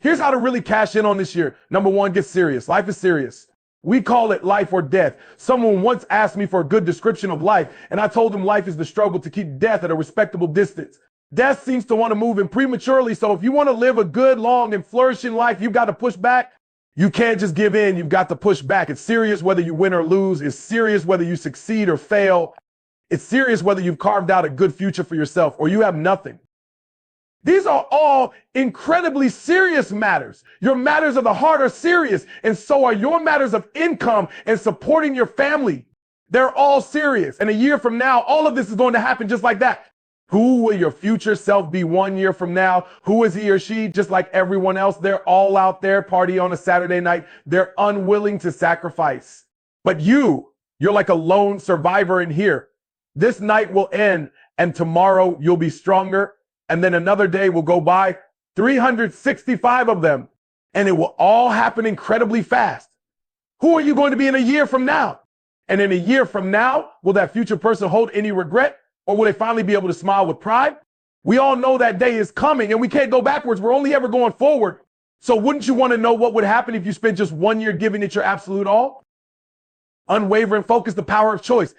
Here's how to really cash in on this year. Number one, get serious. Life is serious. We call it life or death. Someone once asked me for a good description of life, and I told them life is the struggle to keep death at a respectable distance. Death seems to want to move in prematurely, so if you want to live a good, long, and flourishing life, you've got to push back. You can't just give in, you've got to push back. It's serious whether you win or lose. It's serious whether you succeed or fail. It's serious whether you've carved out a good future for yourself or you have nothing. These are all incredibly serious matters. Your matters of the heart are serious, and so are your matters of income and supporting your family. They're all serious. And a year from now, all of this is going to happen just like that. Who will your future self be 1 year from now? Who is he or she? Just like everyone else, they're all out there party on a Saturday night. They're unwilling to sacrifice. But you're like a lone survivor in here. This night will end, and tomorrow you'll be stronger. And then another day will go by, 365 of them, and it will all happen incredibly fast. Who are you going to be in a year from now? And in a year from now, will that future person hold any regret, or will they finally be able to smile with pride? We all know that day is coming, and we can't go backwards. We're only ever going forward. So wouldn't you want to know what would happen if you spent just 1 year giving it your absolute all? Unwavering focus, the power of choice.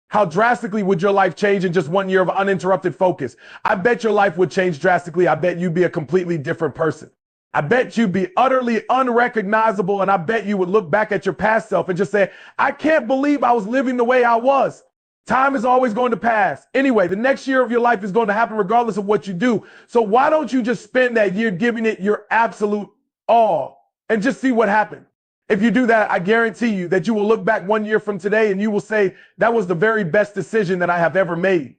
How drastically would your life change in just 1 year of uninterrupted focus? I bet your life would change drastically. I bet you'd be a completely different person. I bet you'd be utterly unrecognizable, and I bet you would look back at your past self and just say, I can't believe I was living the way I was. Time is always going to pass. Anyway, the next year of your life is going to happen regardless of what you do. So why don't you just spend that year giving it your absolute all and just see what happens? If you do that, I guarantee you that you will look back 1 year from today and you will say, that was the very best decision that I have ever made.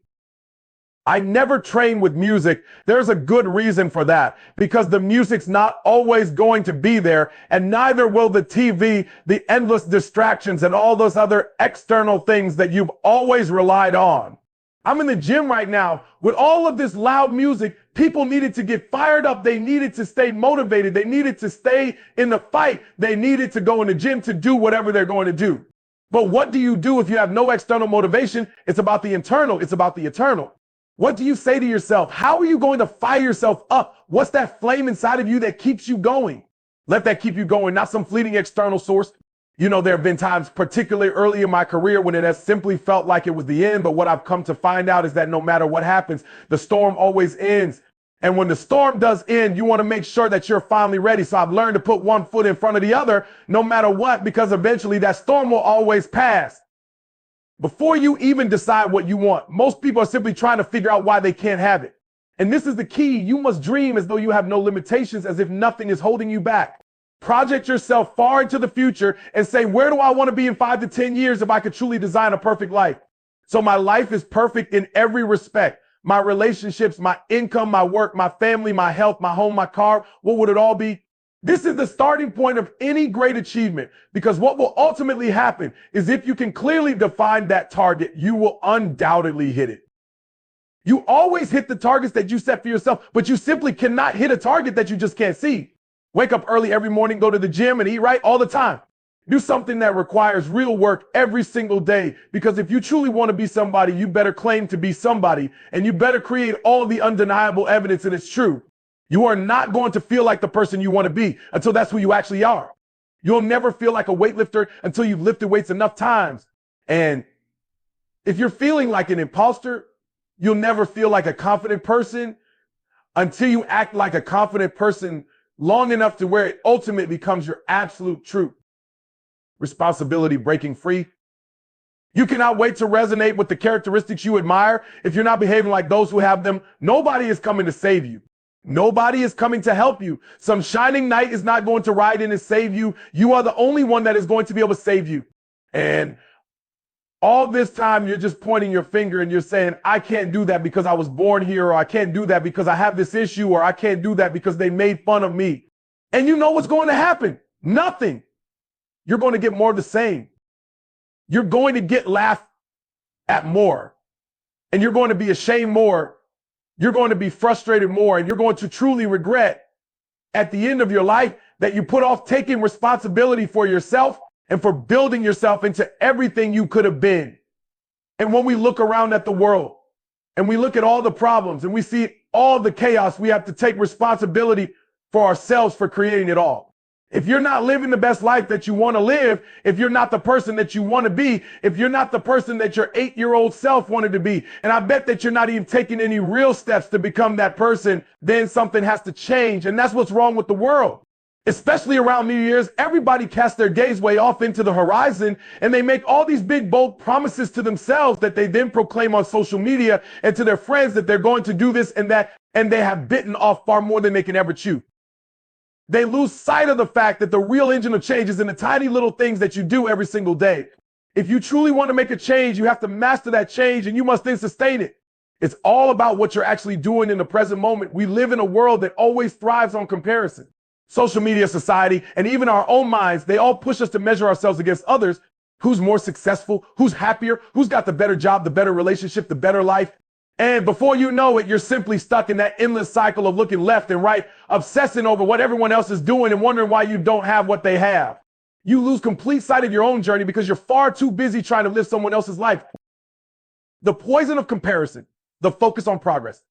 I never train with music. There's a good reason for that, because the music's not always going to be there, and neither will the TV, the endless distractions, and all those other external things that you've always relied on. I'm in the gym right now with all of this loud music. People needed to get fired up. They needed to stay motivated. They needed to stay in the fight. They needed to go in the gym to do whatever they're going to do. But what do you do if you have no external motivation? It's about the internal. It's about the eternal. What do you say to yourself? How are you going to fire yourself up? What's that flame inside of you that keeps you going? Let that keep you going, not some fleeting external source. You know, there have been times, particularly early in my career, when it has simply felt like it was the end. But what I've come to find out is that no matter what happens, the storm always ends. And when the storm does end, you want to make sure that you're finally ready. So I've learned to put one foot in front of the other, no matter what, because eventually that storm will always pass. Before you even decide what you want, most people are simply trying to figure out why they can't have it. And this is the key. You must dream as though you have no limitations, as if nothing is holding you back. Project yourself far into the future and say, where do I want to be in 5 to 10 years if I could truly design a perfect life? So my life is perfect in every respect. My relationships, my income, my work, my family, my health, my home, my car. What would it all be? This is the starting point of any great achievement, because what will ultimately happen is if you can clearly define that target, you will undoubtedly hit it. You always hit the targets that you set for yourself, but you simply cannot hit a target that you just can't see. Wake up early every morning, go to the gym and eat right all the time. Do something that requires real work every single day, because if you truly want to be somebody, you better claim to be somebody, and you better create all the undeniable evidence that it's true. You are not going to feel like the person you want to be until that's who you actually are. You'll never feel like a weightlifter until you've lifted weights enough times. And if you're feeling like an imposter, you'll never feel like a confident person until you act like a confident person long enough to where it ultimately becomes your absolute truth. Responsibility breaking free. You cannot wait to resonate with the characteristics you admire. If you're not behaving like those who have them, nobody is coming to save you. Nobody is coming to help you. Some shining knight is not going to ride in and save you. You are the only one that is going to be able to save you. And all this time, you're just pointing your finger and you're saying, I can't do that because I was born here, or I can't do that because I have this issue, or I can't do that because they made fun of me. And you know what's going to happen? Nothing. You're going to get more of the same. You're going to get laughed at more, and you're going to be ashamed more. You're going to be frustrated more, and you're going to truly regret at the end of your life that you put off taking responsibility for yourself and for building yourself into everything you could have been. And when we look around at the world and we look at all the problems and we see all the chaos, we have to take responsibility for ourselves for creating it all. If you're not living the best life that you want to live, if you're not the person that you want to be, if you're not the person that your 8-year-old self wanted to be, and I bet that you're not even taking any real steps to become that person, then something has to change. And that's what's wrong with the world. Especially around New Year's, everybody casts their gaze way off into the horizon, and they make all these big, bold promises to themselves that they then proclaim on social media and to their friends that they're going to do this and that, and they have bitten off far more than they can ever chew. They lose sight of the fact that the real engine of change is in the tiny little things that you do every single day. If you truly want to make a change, you have to master that change, and you must then sustain it. It's all about what you're actually doing in the present moment. We live in a world that always thrives on comparison. Social media, society, and even our own minds, they all push us to measure ourselves against others. Who's more successful? Who's happier? Who's got the better job, the better relationship, the better life? And before you know it, you're simply stuck in that endless cycle of looking left and right, obsessing over what everyone else is doing and wondering why you don't have what they have. You lose complete sight of your own journey because you're far too busy trying to live someone else's life. The poison of comparison, the focus on progress.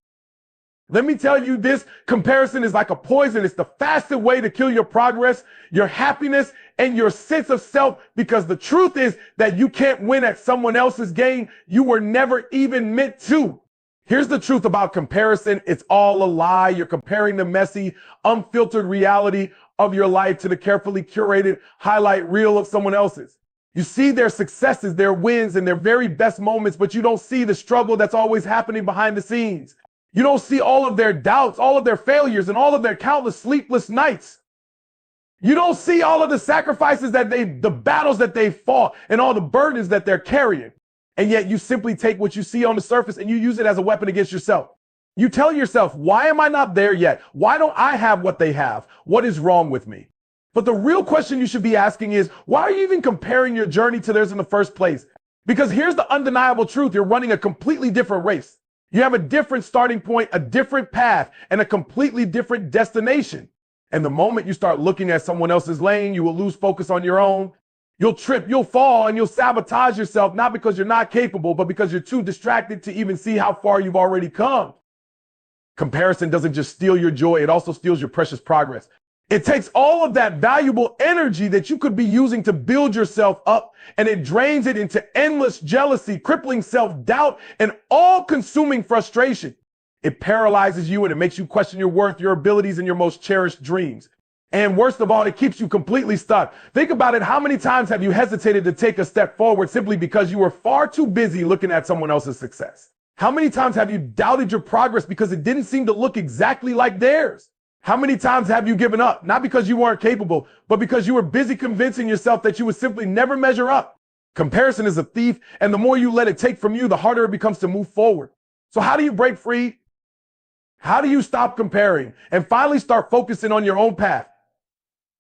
Let me tell you this, comparison is like a poison. It's the fastest way to kill your progress, your happiness, and your sense of self, because the truth is that you can't win at someone else's game. You were never even meant to. Here's the truth about comparison. It's all a lie. You're comparing the messy, unfiltered reality of your life to the carefully curated highlight reel of someone else's. You see their successes, their wins, and their very best moments, but you don't see the struggle that's always happening behind the scenes. You don't see all of their doubts, all of their failures, and all of their countless sleepless nights. You don't see all of the sacrifices the battles that they fought, and all the burdens that they're carrying. And yet you simply take what you see on the surface and you use it as a weapon against yourself. You tell yourself, why am I not there yet? Why don't I have what they have? What is wrong with me? But the real question you should be asking is, why are you even comparing your journey to theirs in the first place? Because here's the undeniable truth. You're running a completely different race. You have a different starting point, a different path, and a completely different destination. And the moment you start looking at someone else's lane, you will lose focus on your own. You'll trip, you'll fall, and you'll sabotage yourself, not because you're not capable, but because you're too distracted to even see how far you've already come. Comparison doesn't just steal your joy, it also steals your precious progress. It takes all of that valuable energy that you could be using to build yourself up, and it drains it into endless jealousy, crippling self-doubt, and all-consuming frustration. It paralyzes you, and it makes you question your worth, your abilities, and your most cherished dreams. And worst of all, it keeps you completely stuck. Think about it. How many times have you hesitated to take a step forward simply because you were far too busy looking at someone else's success? How many times have you doubted your progress because it didn't seem to look exactly like theirs? How many times have you given up? Not because you weren't capable, but because you were busy convincing yourself that you would simply never measure up. Comparison is a thief, and the more you let it take from you, the harder it becomes to move forward. So how do you break free? How do you stop comparing and finally start focusing on your own path?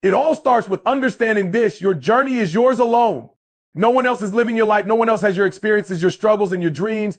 It all starts with understanding this: your journey is yours alone. No one else is living your life. No one else has your experiences, your struggles, and your dreams.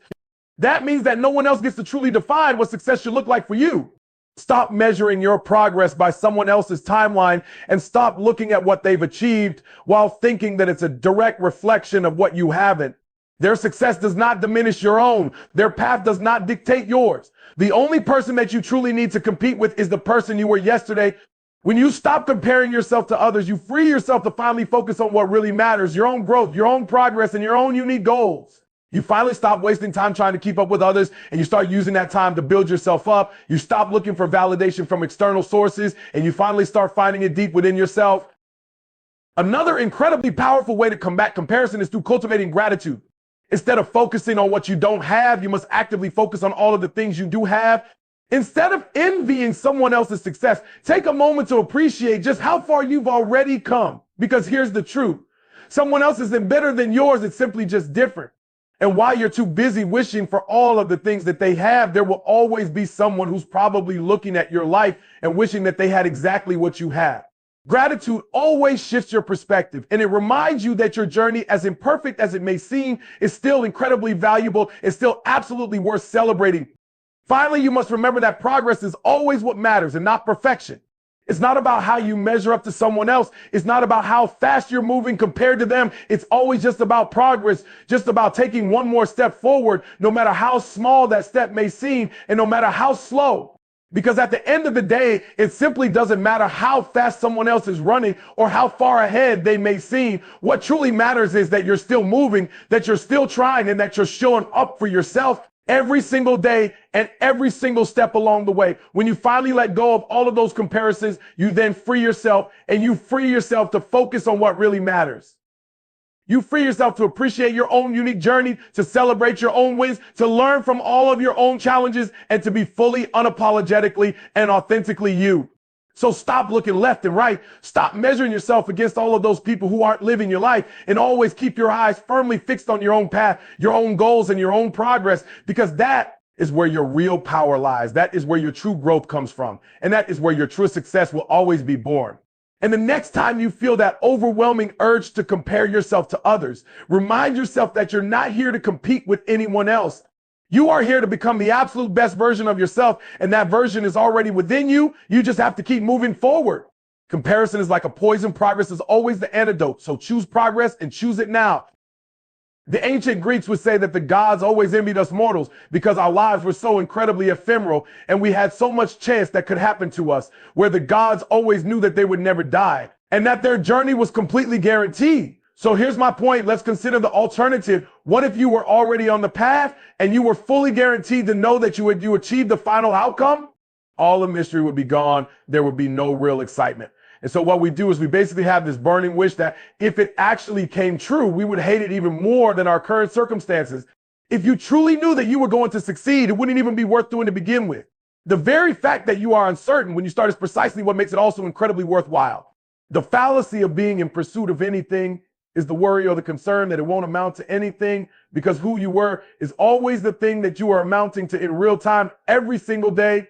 That means that no one else gets to truly define what success should look like for you. Stop measuring your progress by someone else's timeline and stop looking at what they've achieved while thinking that it's a direct reflection of what you haven't. Their success does not diminish your own. Their path does not dictate yours. The only person that you truly need to compete with is the person you were yesterday. When you stop comparing yourself to others, you free yourself to finally focus on what really matters: your own growth, your own progress, and your own unique goals. You finally stop wasting time trying to keep up with others, and you start using that time to build yourself up. You stop looking for validation from external sources, and you finally start finding it deep within yourself. Another incredibly powerful way to combat comparison is through cultivating gratitude. Instead of focusing on what you don't have, you must actively focus on all of the things you do have. Instead of envying someone else's success, take a moment to appreciate just how far you've already come. Because here's the truth: someone else isn't better than yours, it's simply just different. And while you're too busy wishing for all of the things that they have, there will always be someone who's probably looking at your life and wishing that they had exactly what you have. Gratitude always shifts your perspective, and it reminds you that your journey, as imperfect as it may seem, is still incredibly valuable, is still absolutely worth celebrating. Finally, you must remember that progress is always what matters and not perfection. It's not about how you measure up to someone else. It's not about how fast you're moving compared to them. It's always just about progress, just about taking one more step forward, no matter how small that step may seem and no matter how slow. Because at the end of the day, it simply doesn't matter how fast someone else is running or how far ahead they may seem. What truly matters is that you're still moving, that you're still trying, and that you're showing up for yourself every single day and every single step along the way. When you finally let go of all of those comparisons, you then free yourself, and you free yourself to focus on what really matters. You free yourself to appreciate your own unique journey, to celebrate your own wins, to learn from all of your own challenges, and to be fully, unapologetically, and authentically you. So stop looking left and right. Stop measuring yourself against all of those people who aren't living your life, and always keep your eyes firmly fixed on your own path, your own goals, and your own progress, because that is where your real power lies. That is where your true growth comes from. And that is where your true success will always be born. And the next time you feel that overwhelming urge to compare yourself to others, remind yourself that you're not here to compete with anyone else. You are here to become the absolute best version of yourself, and that version is already within you. You just have to keep moving forward. Comparison is like a poison. Progress is always the antidote. So choose progress and choose it now. The ancient Greeks would say that the gods always envied us mortals because our lives were so incredibly ephemeral, and we had so much chance that could happen to us, where the gods always knew that they would never die and that their journey was completely guaranteed. So here's my point. Let's consider the alternative. What if you were already on the path and you were fully guaranteed to know that you achieved the final outcome? All the mystery would be gone. There would be no real excitement. And so what we do is we basically have this burning wish that if it actually came true, we would hate it even more than our current circumstances. If you truly knew that you were going to succeed, it wouldn't even be worth doing to begin with. The very fact that you are uncertain when you start is precisely what makes it also incredibly worthwhile. The fallacy of being in pursuit of anything is the worry or the concern that it won't amount to anything, because who you were is always the thing that you are amounting to in real time every single day.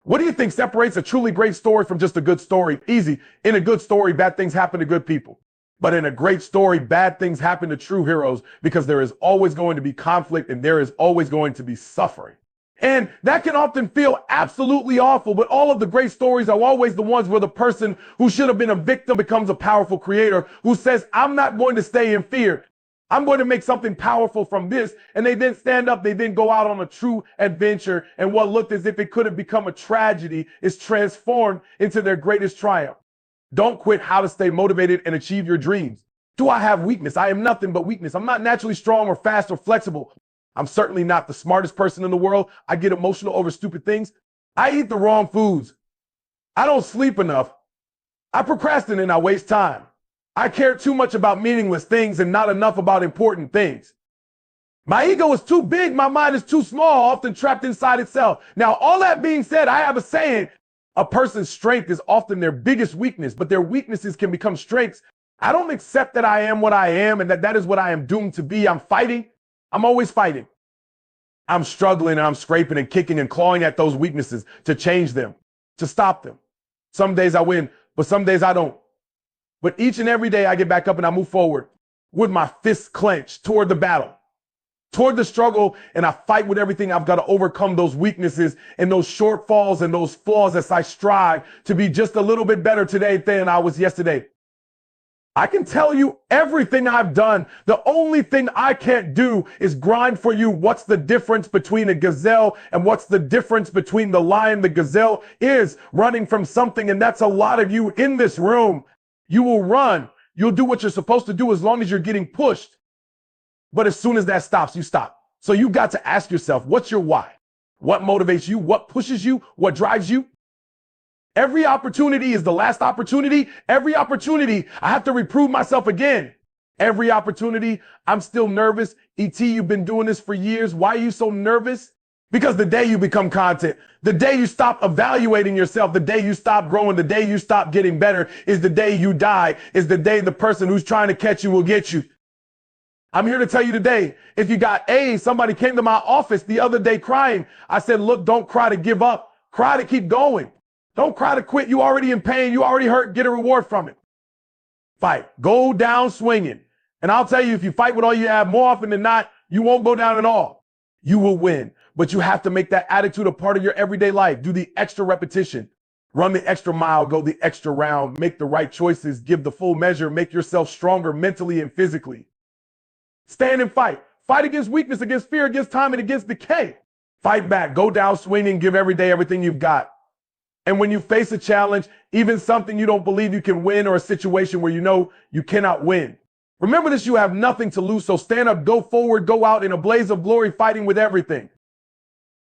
What do you think separates a truly great story from just a good story? Easy. In a good story, bad things happen to good people. But in a great story, bad things happen to true heroes, because there is always going to be conflict and there is always going to be suffering. And that can often feel absolutely awful, but all of the great stories are always the ones where the person who should have been a victim becomes a powerful creator who says, I'm not going to stay in fear. I'm going to make something powerful from this. And they then stand up, they then go out on a true adventure. And what looked as if it could have become a tragedy is transformed into their greatest triumph. Don't quit. How to stay motivated and achieve your dreams. Do I have weakness? I am nothing but weakness. I'm not naturally strong or fast or flexible. I'm certainly not the smartest person in the world. I get emotional over stupid things. I eat the wrong foods. I don't sleep enough. I procrastinate and I waste time. I care too much about meaningless things and not enough about important things. My ego is too big. My mind is too small, often trapped inside itself. Now, all that being said, I have a saying, a person's strength is often their biggest weakness, but their weaknesses can become strengths. I don't accept that I am what I am and that is what I am doomed to be. I'm fighting. I'm always fighting. I'm struggling and I'm scraping and kicking and clawing at those weaknesses to change them, to stop them. Some days I win, but some days I don't. But each and every day I get back up and I move forward with my fists clenched toward the battle, toward the struggle, and I fight with everything I've got to overcome those weaknesses and those shortfalls and those flaws as I strive to be just a little bit better today than I was yesterday. I can tell you everything I've done. The only thing I can't do is grind for you. What's the difference between a gazelle and what's the difference between the lion? The gazelle is running from something, and that's a lot of you in this room. You will run. You'll do what you're supposed to do as long as you're getting pushed. But as soon as that stops, you stop. So you got to ask yourself, what's your why? What motivates you? What pushes you? What drives you? Every opportunity is the last opportunity. Every opportunity, I have to reprove myself again. Every opportunity, I'm still nervous. E.T., you've been doing this for years. Why are you so nervous? Because the day you become content, the day you stop evaluating yourself, the day you stop growing, the day you stop getting better is the day you die, is the day the person who's trying to catch you will get you. I'm here to tell you today, if you got A's, somebody came to my office the other day crying. I said, look, don't cry to give up. Cry to keep going. Don't cry to quit. You already in pain. You already hurt. Get a reward from it. Fight. Go down swinging. And I'll tell you, if you fight with all you have, more often than not, you won't go down at all. You will win. But you have to make that attitude a part of your everyday life. Do the extra repetition. Run the extra mile. Go the extra round. Make the right choices. Give the full measure. Make yourself stronger mentally and physically. Stand and fight. Fight against weakness, against fear, against time, and against decay. Fight back, go down swinging, give every day everything you've got. And when you face a challenge, even something you don't believe you can win or a situation where you know you cannot win, remember this, you have nothing to lose. So stand up, go forward, go out in a blaze of glory, fighting with everything.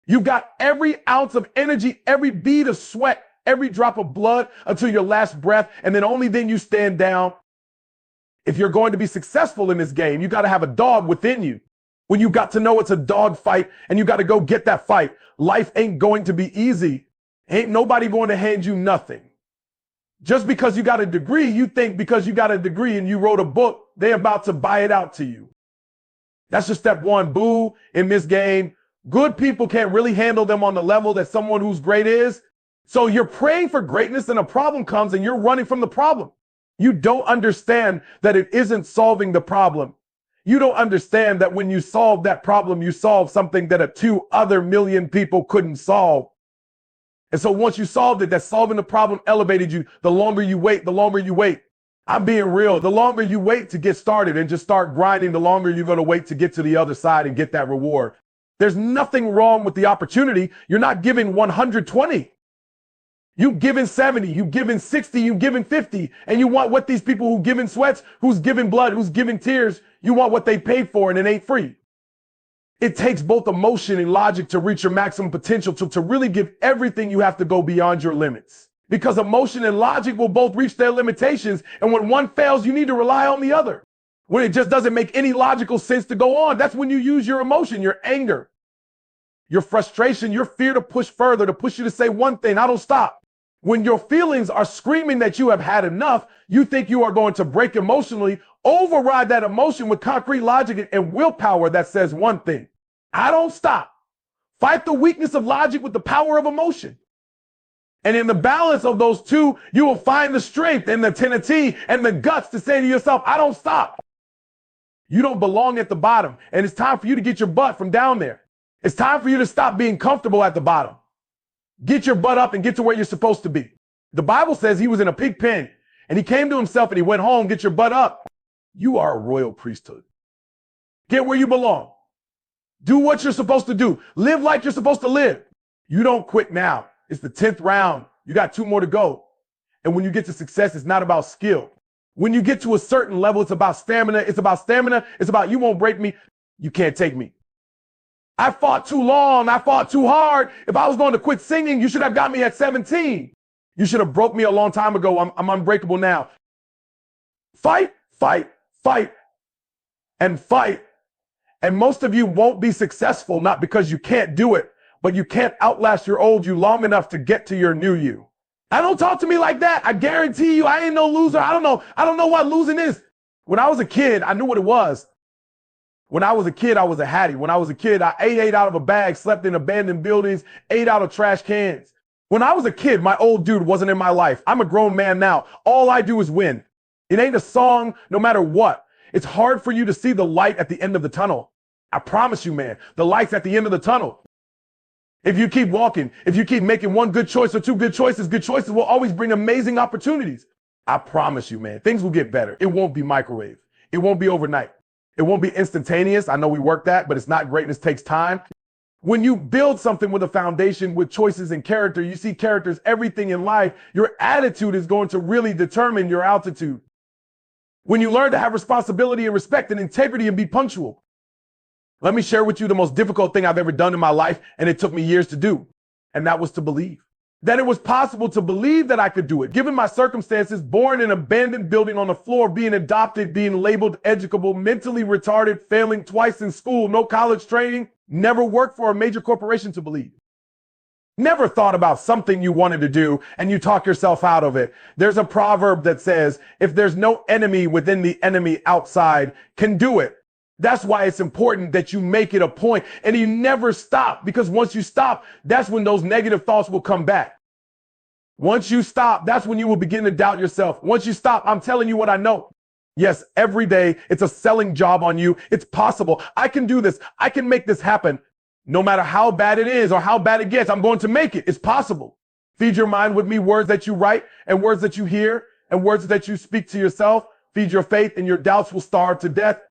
You've got every ounce of energy, every bead of sweat, every drop of blood until your last breath. And then only then you stand down. If you're going to be successful in this game, you got to have a dog within you. When you got to know it's a dog fight and you got to go get that fight. Life ain't going to be easy. Ain't nobody going to hand you nothing. Just because you got a degree, you think because you got a degree and you wrote a book, they're about to buy it out to you. That's just step one. Boo in this game. Good people can't really handle them on the level that someone who's great is. So you're praying for greatness and a problem comes and you're running from the problem. You don't understand that it isn't solving the problem. You don't understand that when you solve that problem, you solve something that a 2 other million people couldn't solve. And so once you solved it, that solving the problem elevated you. The longer you wait, the longer you wait. I'm being real. The longer you wait to get started and just start grinding, the longer you're going to wait to get to the other side and get that reward. There's nothing wrong with the opportunity. You're not giving 120. You giving 70, you giving 60, you giving 50. And you want what these people who giving sweats, who's giving blood, who's giving tears, you want what they paid for and it ain't free. It takes both emotion and logic to reach your maximum potential. To really give everything, you have to go beyond your limits. Because emotion and logic will both reach their limitations. And when one fails, you need to rely on the other. When it just doesn't make any logical sense to go on, that's when you use your emotion, your anger, your frustration, your fear to push further, to push you to say one thing, I don't stop. When your feelings are screaming that you have had enough, you think you are going to break emotionally, override that emotion with concrete logic and willpower that says one thing, I don't stop. Fight the weakness of logic with the power of emotion. And in the balance of those two, you will find the strength and the tenacity and the guts to say to yourself, I don't stop. You don't belong at the bottom. And it's time for you to get your butt from down there. It's time for you to stop being comfortable at the bottom. Get your butt up and get to where you're supposed to be. The Bible says he was in a pig pen and he came to himself and he went home. Get your butt up. You are a royal priesthood. Get where you belong. Do what you're supposed to do. Live like you're supposed to live. You don't quit now. It's the 10th round. You got 2 more to go. And when you get to success, it's not about skill. When you get to a certain level, it's about stamina. It's about stamina. It's about you won't break me. You can't take me. I fought too long. I fought too hard. If I was going to quit singing, you should have got me at 17. You should have broke me a long time ago. I'm unbreakable now. Fight, fight, fight, and fight. And most of you won't be successful, not because you can't do it, but you can't outlast your old you long enough to get to your new you. I don't talk to me like that. I guarantee you, I ain't no loser. I don't know what losing is. When I was a kid, I knew what it was. When I was a kid, I was a hattie. When I was a kid, I ate out of a bag, slept in abandoned buildings, ate out of trash cans. When I was a kid, my old dude wasn't in my life. I'm a grown man now. All I do is win. It ain't a song, no matter what. It's hard for you to see the light at the end of the tunnel. I promise you, man, the light's at the end of the tunnel. If you keep walking, if you keep making one good choice or 2 good choices will always bring amazing opportunities. I promise you, man, things will get better. It won't be microwave. It won't be overnight. It won't be instantaneous. I know we work that, but it's not. Greatness takes time. When you build something with a foundation with choices and character, you see characters, everything in life, your attitude is going to really determine your altitude. When you learn to have responsibility and respect and integrity and be punctual. Let me share with you the most difficult thing I've ever done in my life, and it took me years to do. And that was to believe. That it was possible to believe that I could do it. Given my circumstances, born in an abandoned building on the floor, being adopted, being labeled educable, mentally retarded, failing twice in school, no college training, never worked for a major corporation to believe. Never thought about something you wanted to do and you talk yourself out of it. There's a proverb that says, if there's no enemy within, the enemy outside can do it. That's why it's important that you make it a point and you never stop, because once you stop, that's when those negative thoughts will come back. Once you stop, that's when you will begin to doubt yourself. Once you stop, I'm telling you what I know. Yes, every day it's a selling job on you. It's possible. I can do this. I can make this happen. No matter how bad it is or how bad it gets, I'm going to make it. It's possible. Feed your mind with me words that you write and words that you hear and words that you speak to yourself. Feed your faith and your doubts will starve to death.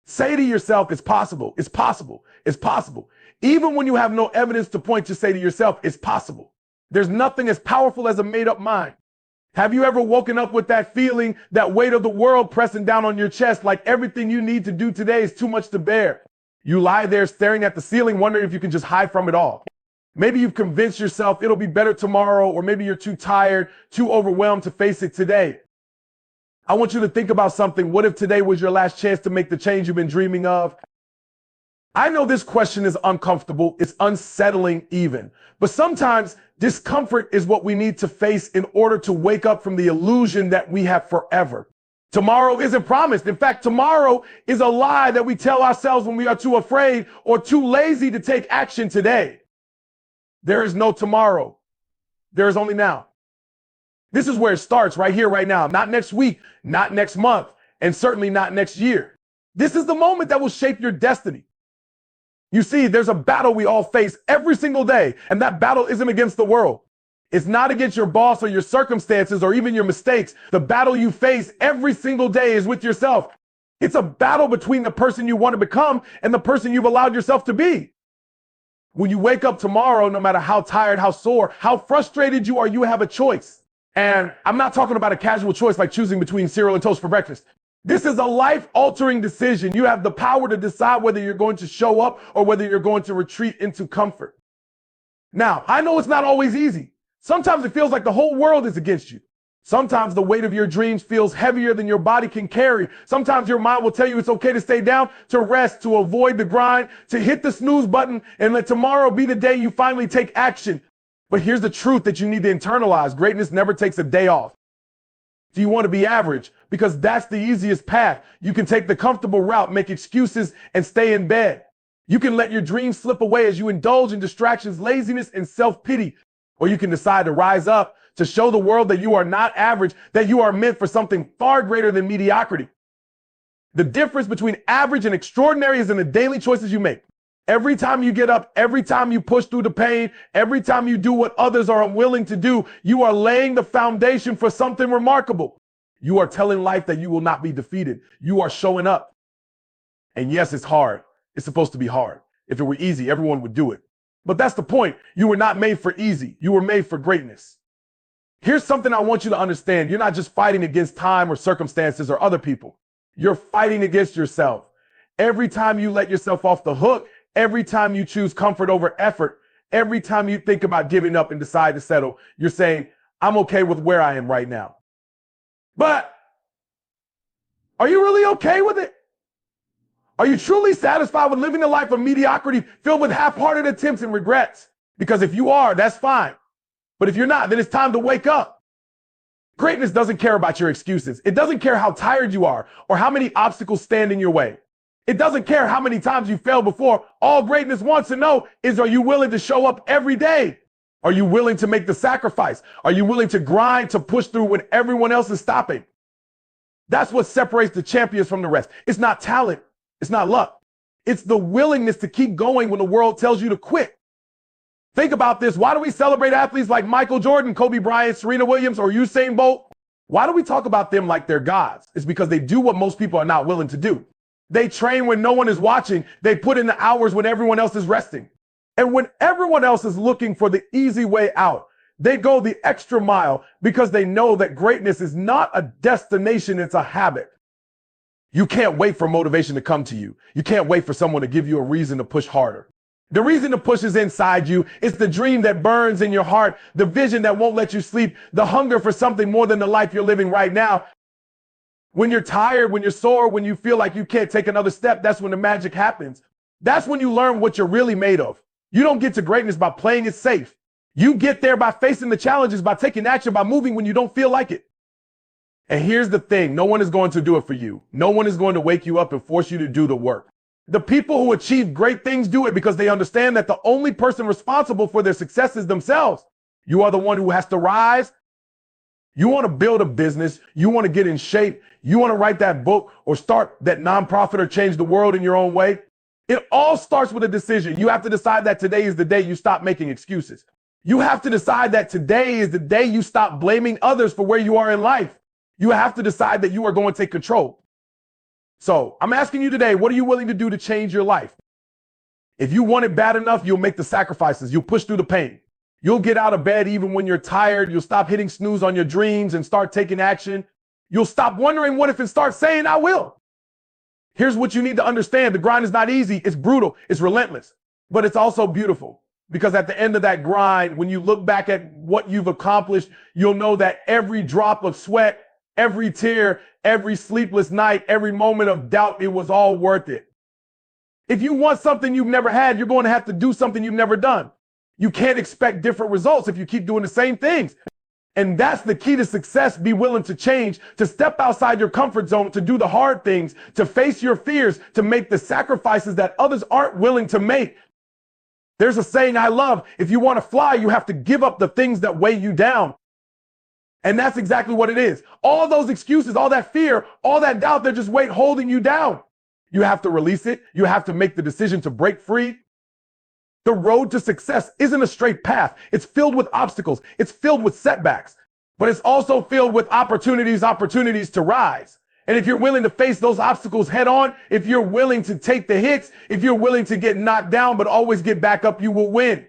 Say to yourself, it's possible, it's possible, it's possible. Even when you have no evidence to point to, say to yourself, it's possible. There's nothing as powerful as a made-up mind. Have you ever woken up with that feeling, that weight of the world pressing down on your chest, like everything you need to do today is too much to bear? You lie there staring at the ceiling, wondering if you can just hide from it all. Maybe you've convinced yourself it'll be better tomorrow, or maybe you're too tired, too overwhelmed to face it today. I want you to think about something. What if today was your last chance to make the change you've been dreaming of? I know this question is uncomfortable. It's unsettling even. But sometimes discomfort is what we need to face in order to wake up from the illusion that we have forever. Tomorrow isn't promised. In fact, tomorrow is a lie that we tell ourselves when we are too afraid or too lazy to take action today. There is no tomorrow. There is only now. This is where it starts, right here, right now. Not next week, not next month, and certainly not next year. This is the moment that will shape your destiny. You see, there's a battle we all face every single day, and that battle isn't against the world. It's not against your boss or your circumstances or even your mistakes. The battle you face every single day is with yourself. It's a battle between the person you want to become and the person you've allowed yourself to be. When you wake up tomorrow, no matter how tired, how sore, how frustrated you are, you have a choice. And I'm not talking about a casual choice like choosing between cereal and toast for breakfast. This is a life-altering decision. You have the power to decide whether you're going to show up or whether you're going to retreat into comfort. Now, I know it's not always easy. Sometimes it feels like the whole world is against you. Sometimes the weight of your dreams feels heavier than your body can carry. Sometimes your mind will tell you it's okay to stay down, to rest, to avoid the grind, to hit the snooze button, and let tomorrow be the day you finally take action. But here's the truth that you need to internalize. Greatness never takes a day off. Do you want to be average? Because that's the easiest path. You can take the comfortable route, make excuses, and stay in bed. You can let your dreams slip away as you indulge in distractions, laziness, and self-pity. Or you can decide to rise up, to show the world that you are not average, that you are meant for something far greater than mediocrity. The difference between average and extraordinary is in the daily choices you make. Every time you get up, every time you push through the pain, every time you do what others are unwilling to do, you are laying the foundation for something remarkable. You are telling life that you will not be defeated. You are showing up. And yes, it's hard. It's supposed to be hard. If it were easy, everyone would do it. But that's the point. You were not made for easy. You were made for greatness. Here's something I want you to understand. You're not just fighting against time or circumstances or other people. You're fighting against yourself. Every time you let yourself off the hook, every time you choose comfort over effort, every time you think about giving up and decide to settle, you're saying, I'm okay with where I am right now. But are you really okay with it? Are you truly satisfied with living a life of mediocrity filled with half-hearted attempts and regrets? Because if you are, that's fine. But if you're not, then it's time to wake up. Greatness doesn't care about your excuses. It doesn't care how tired you are or how many obstacles stand in your way. It doesn't care how many times you failed before. All greatness wants to know is, are you willing to show up every day? Are you willing to make the sacrifice? Are you willing to grind, to push through when everyone else is stopping? That's what separates the champions from the rest. It's not talent. It's not luck. It's the willingness to keep going when the world tells you to quit. Think about this. Why do we celebrate athletes like Michael Jordan, Kobe Bryant, Serena Williams, or Usain Bolt? Why do we talk about them like they're gods? It's because they do what most people are not willing to do. They train when no one is watching. They put in the hours when everyone else is resting. And when everyone else is looking for the easy way out, they go the extra mile because they know that greatness is not a destination, it's a habit. You can't wait for motivation to come to you. You can't wait for someone to give you a reason to push harder. The reason to push is inside you. It's the dream that burns in your heart, the vision that won't let you sleep, the hunger for something more than the life you're living right now. When you're tired, when you're sore, when you feel like you can't take another step, that's when the magic happens. That's when you learn what you're really made of. You don't get to greatness by playing it safe. You get there by facing the challenges, by taking action, by moving when you don't feel like it. And here's the thing. No one is going to do it for you. No one is going to wake you up and force you to do the work. The people who achieve great things do it because they understand that the only person responsible for their success is themselves. You are the one who has to rise. You want to build a business. You want to get in shape. You want to write that book or start that nonprofit or change the world in your own way. It all starts with a decision. You have to decide that today is the day you stop making excuses. You have to decide that today is the day you stop blaming others for where you are in life. You have to decide that you are going to take control. So I'm asking you today, what are you willing to do to change your life? If you want it bad enough, you'll make the sacrifices. You'll push through the pain. You'll get out of bed even when you're tired. You'll stop hitting snooze on your dreams and start taking action. You'll stop wondering what if and start saying, I will. Here's what you need to understand. The grind is not easy. It's brutal. It's relentless, but it's also beautiful. Because at the end of that grind, when you look back at what you've accomplished, you'll know that every drop of sweat, every tear, every sleepless night, every moment of doubt, it was all worth it. If you want something you've never had, you're going to have to do something you've never done. You can't expect different results if you keep doing the same things. And that's the key to success. Be willing to change, to step outside your comfort zone, to do the hard things, to face your fears, to make the sacrifices that others aren't willing to make. There's a saying I love, if you want to fly, you have to give up the things that weigh you down. And that's exactly what it is. All those excuses, all that fear, all that doubt, they're just holding you down. You have to release it. You have to make the decision to break free. The road to success isn't a straight path. It's filled with obstacles. It's filled with setbacks, but it's also filled with opportunities to rise. And if you're willing to face those obstacles head on, if you're willing to take the hits, if you're willing to get knocked down, but always get back up, you will win.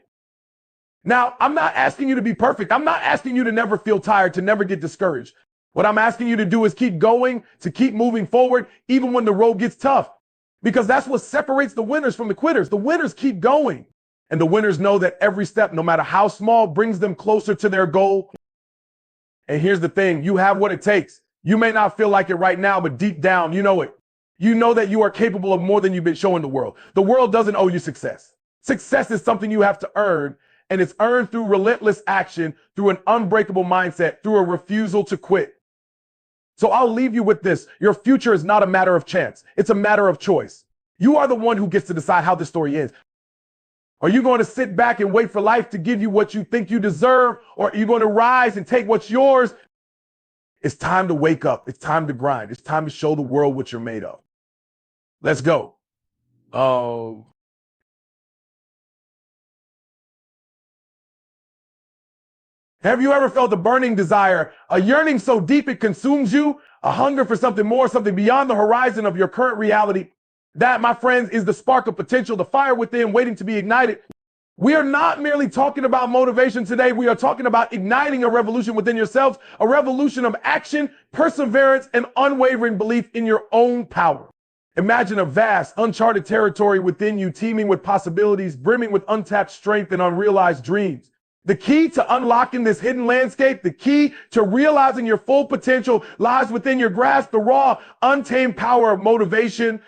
Now, I'm not asking you to be perfect. I'm not asking you to never feel tired, to never get discouraged. What I'm asking you to do is keep going, to keep moving forward, even when the road gets tough, because that's what separates the winners from the quitters. The winners keep going, and the winners know that every step, no matter how small, brings them closer to their goal. And here's the thing, you have what it takes. You may not feel like it right now, but deep down, you know it. You know that you are capable of more than you've been showing the world. The world doesn't owe you success. Success is something you have to earn, and it's earned through relentless action, through an unbreakable mindset, through a refusal to quit. So I'll leave you with this. Your future is not a matter of chance. It's a matter of choice. You are the one who gets to decide how this story ends. Are you going to sit back and wait for life to give you what you think you deserve? Or are you going to rise and take what's yours? It's time to wake up. It's time to grind. It's time to show the world what you're made of. Let's go. Oh. Have you ever felt a burning desire, a yearning so deep it consumes you, a hunger for something more, something beyond the horizon of your current reality? That, my friends, is the spark of potential, the fire within waiting to be ignited. We are not merely talking about motivation today. We are talking about igniting a revolution within yourselves, a revolution of action, perseverance, and unwavering belief in your own power. Imagine a vast, uncharted territory within you, teeming with possibilities, brimming with untapped strength and unrealized dreams. The key to unlocking this hidden landscape, the key to realizing your full potential lies within your grasp, the raw, untamed power of motivation.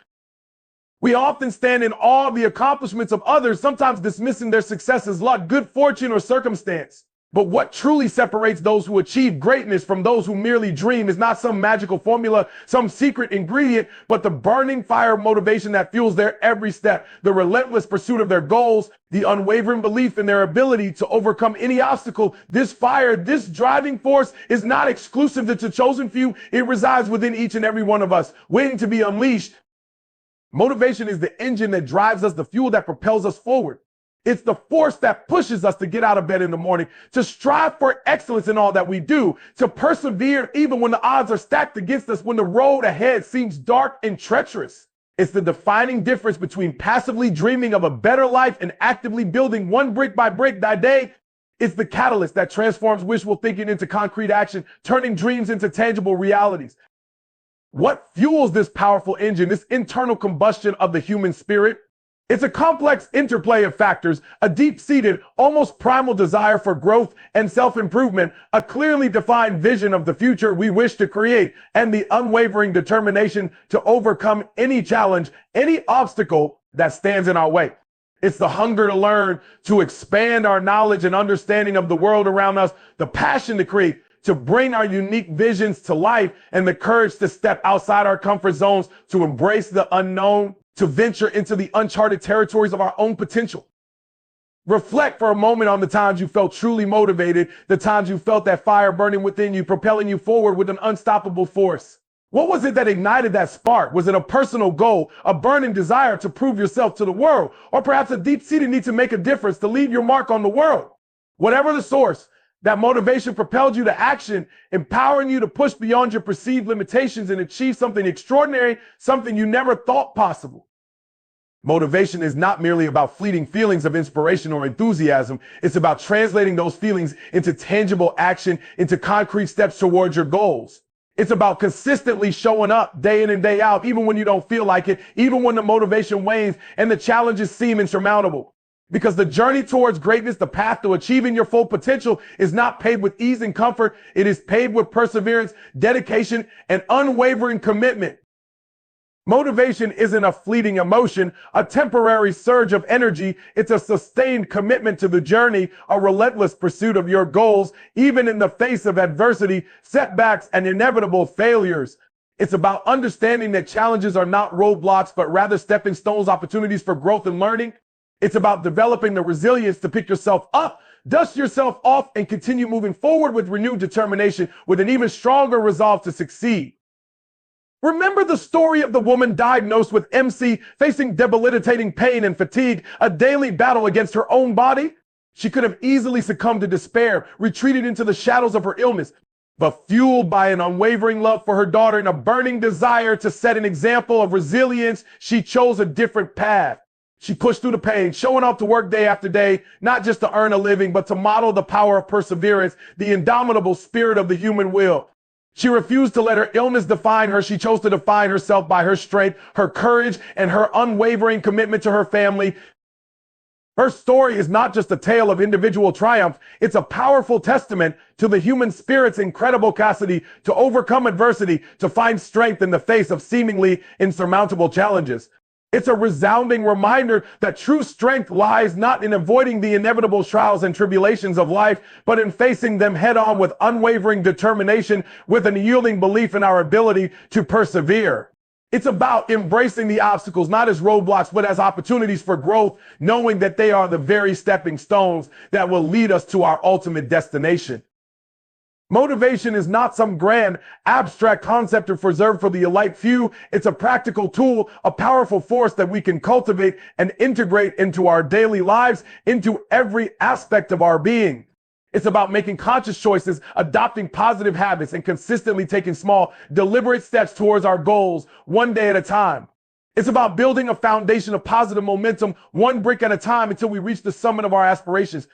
We often stand in awe of the accomplishments of others, sometimes dismissing their success as luck, good fortune, or circumstance. But what truly separates those who achieve greatness from those who merely dream is not some magical formula, some secret ingredient, but the burning fire of motivation that fuels their every step, the relentless pursuit of their goals, the unwavering belief in their ability to overcome any obstacle. This fire, this driving force is not exclusive to the chosen few. It resides within each and every one of us, waiting to be unleashed. Motivation is the engine that drives us, the fuel that propels us forward. It's the force that pushes us to get out of bed in the morning, to strive for excellence in all that we do, to persevere even when the odds are stacked against us, when the road ahead seems dark and treacherous. It's the defining difference between passively dreaming of a better life and actively building one brick by brick that day. It's the catalyst that transforms wishful thinking into concrete action, turning dreams into tangible realities. What fuels this powerful engine, this internal combustion of the human spirit? It's a complex interplay of factors, a deep-seated, almost primal desire for growth and self-improvement, a clearly defined vision of the future we wish to create, and the unwavering determination to overcome any challenge, any obstacle that stands in our way. It's the hunger to learn, to expand our knowledge and understanding of the world around us, the passion to create, to bring our unique visions to life, and the courage to step outside our comfort zones, to embrace the unknown, to venture into the uncharted territories of our own potential. Reflect for a moment on the times you felt truly motivated, the times you felt that fire burning within you, propelling you forward with an unstoppable force. What was it that ignited that spark? Was it a personal goal, a burning desire to prove yourself to the world, or perhaps a deep-seated need to make a difference, to leave your mark on the world? Whatever the source, That motivation propelled you to action, empowering you to push beyond your perceived limitations and achieve something extraordinary, something you never thought possible. Motivation is not merely about fleeting feelings of inspiration or enthusiasm. It's about translating those feelings into tangible action, into concrete steps towards your goals. It's about consistently showing up day in and day out, even when you don't feel like it, even when the motivation wanes and the challenges seem insurmountable. Because the journey towards greatness, the path to achieving your full potential, is not paved with ease and comfort. It is paved with perseverance, dedication, and unwavering commitment. Motivation isn't a fleeting emotion, a temporary surge of energy. It's a sustained commitment to the journey, a relentless pursuit of your goals, even in the face of adversity, setbacks, and inevitable failures. It's about understanding that challenges are not roadblocks, but rather stepping stones, opportunities for growth and learning. It's about developing the resilience to pick yourself up, dust yourself off, and continue moving forward with renewed determination, with an even stronger resolve to succeed. Remember the story of the woman diagnosed with MC, facing debilitating pain and fatigue, a daily battle against her own body? She could have easily succumbed to despair, retreated into the shadows of her illness. But fueled by an unwavering love for her daughter and a burning desire to set an example of resilience, she chose a different path. She pushed through the pain, showing up to work day after day, not just to earn a living, but to model the power of perseverance, the indomitable spirit of the human will. She refused to let her illness define her. She chose to define herself by her strength, her courage, and her unwavering commitment to her family. Her story is not just a tale of individual triumph. It's a powerful testament to the human spirit's incredible capacity to overcome adversity, to find strength in the face of seemingly insurmountable challenges. It's a resounding reminder that true strength lies not in avoiding the inevitable trials and tribulations of life, but in facing them head on with unwavering determination, with an unyielding belief in our ability to persevere. It's about embracing the obstacles, not as roadblocks, but as opportunities for growth, knowing that they are the very stepping stones that will lead us to our ultimate destination. Motivation is not some grand, abstract concept reserved for the elite few. It's a practical tool, a powerful force that we can cultivate and integrate into our daily lives, into every aspect of our being. It's about making conscious choices, adopting positive habits, and consistently taking small, deliberate steps towards our goals, one day at a time. It's about building a foundation of positive momentum, one brick at a time, until we reach the summit of our aspirations.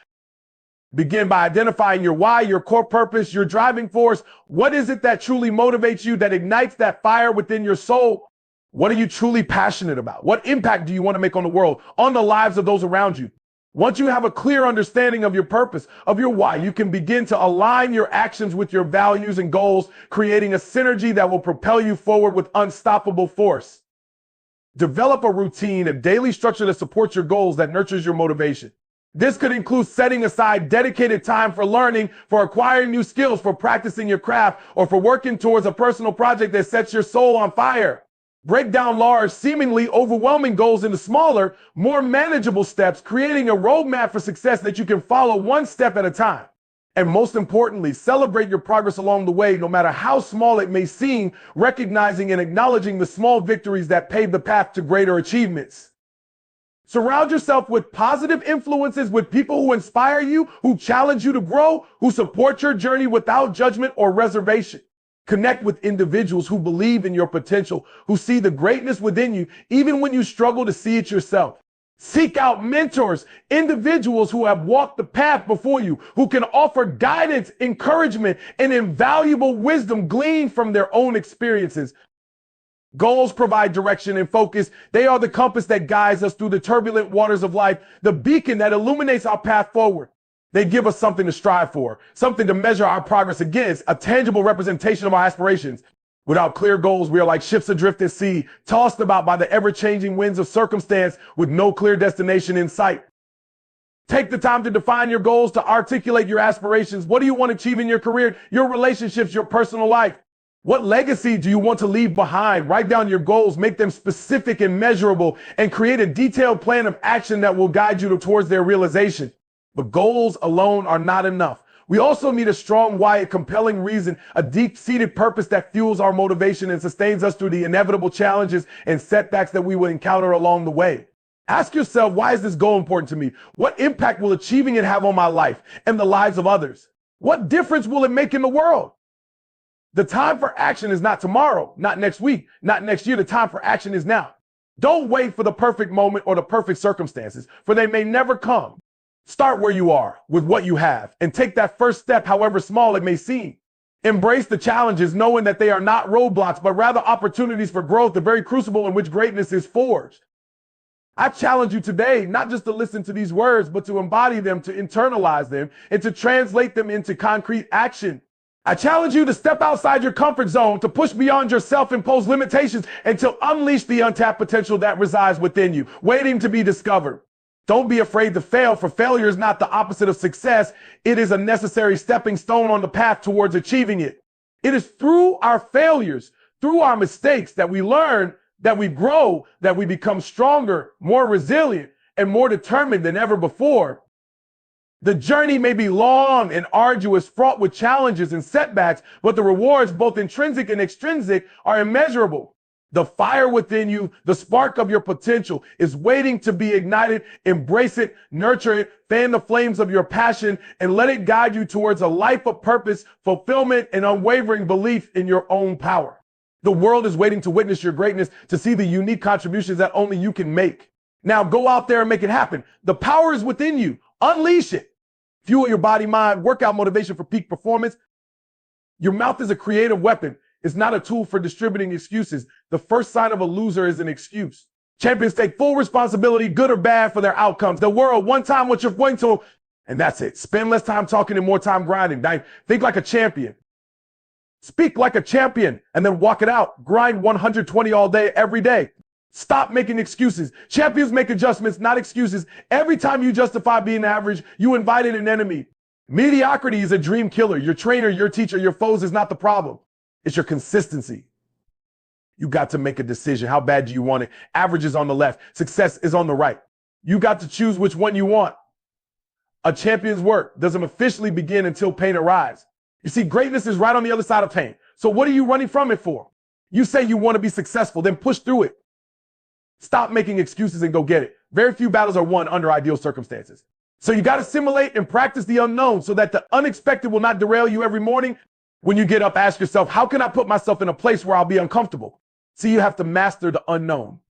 Begin by identifying your why, your core purpose, your driving force. What is it that truly motivates you, that ignites that fire within your soul? What are you truly passionate about? What impact do you want to make on the world, on the lives of those around you? Once you have a clear understanding of your purpose, of your why, you can begin to align your actions with your values and goals, creating a synergy that will propel you forward with unstoppable force. Develop a routine, a daily structure that supports your goals, that nurtures your motivation. This could include setting aside dedicated time for learning, for acquiring new skills, for practicing your craft, or for working towards a personal project that sets your soul on fire. Break down large, seemingly overwhelming goals into smaller, more manageable steps, creating a roadmap for success that you can follow one step at a time. And most importantly, celebrate your progress along the way, no matter how small it may seem, recognizing and acknowledging the small victories that pave the path to greater achievements. Surround yourself with positive influences, with people who inspire you, who challenge you to grow, who support your journey without judgment or reservation. Connect with individuals who believe in your potential, who see the greatness within you, even when you struggle to see it yourself. Seek out mentors, individuals who have walked the path before you, who can offer guidance, encouragement, and invaluable wisdom gleaned from their own experiences. Goals provide direction and focus. They are the compass that guides us through the turbulent waters of life, the beacon that illuminates our path forward. They give us something to strive for, something to measure our progress against, a tangible representation of our aspirations. Without clear goals, we are like ships adrift at sea, tossed about by the ever-changing winds of circumstance with no clear destination in sight. Take the time to define your goals, to articulate your aspirations. What do you want to achieve in your career, your relationships, your personal life? What legacy do you want to leave behind? Write down your goals, make them specific and measurable, and create a detailed plan of action that will guide you towards their realization. But goals alone are not enough. We also need a strong why, a compelling reason, a deep-seated purpose that fuels our motivation and sustains us through the inevitable challenges and setbacks that we will encounter along the way. Ask yourself, why is this goal important to me? What impact will achieving it have on my life and the lives of others? What difference will it make in the world? The time for action is not tomorrow, not next week, not next year. The time for action is now. Don't wait for the perfect moment or the perfect circumstances, for they may never come. Start where you are with what you have and take that first step, however small it may seem. Embrace the challenges, knowing that they are not roadblocks, but rather opportunities for growth, the very crucible in which greatness is forged. I challenge you today, not just to listen to these words, but to embody them, to internalize them, and to translate them into concrete action. I challenge you to step outside your comfort zone, to push beyond your self-imposed limitations, and to unleash the untapped potential that resides within you, waiting to be discovered. Don't be afraid to fail, for failure is not the opposite of success. It is a necessary stepping stone on the path towards achieving it. It is through our failures, through our mistakes, that we learn, that we grow, that we become stronger, more resilient, and more determined than ever before. The journey may be long and arduous, fraught with challenges and setbacks, but the rewards, both intrinsic and extrinsic, are immeasurable. The fire within you, the spark of your potential, is waiting to be ignited. Embrace it, nurture it, fan the flames of your passion, and let it guide you towards a life of purpose, fulfillment, and unwavering belief in your own power. The world is waiting to witness your greatness, to see the unique contributions that only you can make. Now go out there and make it happen. The power is within you. Unleash it. Fuel your body, mind, workout motivation for peak performance. Your mouth is a creative weapon. It's not a tool for distributing excuses. The first sign of a loser is an excuse. Champions take full responsibility, good or bad, for their outcomes. The world, one time what you're going to, and that's it. Spend less time talking and more time grinding. Think like a champion. Speak like a champion and then walk it out. Grind 120 all day, every day. Stop making excuses. Champions make adjustments, not excuses. Every time you justify being average, you invited an enemy. Mediocrity is a dream killer. Your trainer, your teacher, your foes is not the problem. It's your consistency. You got to make a decision. How bad do you want it? Average is on the left. Success is on the right. You got to choose which one you want. A champion's work doesn't officially begin until pain arrives. You see, greatness is right on the other side of pain. So what are you running from it for? You say you want to be successful, then push through it. Stop making excuses and go get it. Very few battles are won under ideal circumstances. So you got to simulate and practice the unknown so that the unexpected will not derail you every morning. When you get up, ask yourself, how can I put myself in a place where I'll be uncomfortable? See, you have to master the unknown.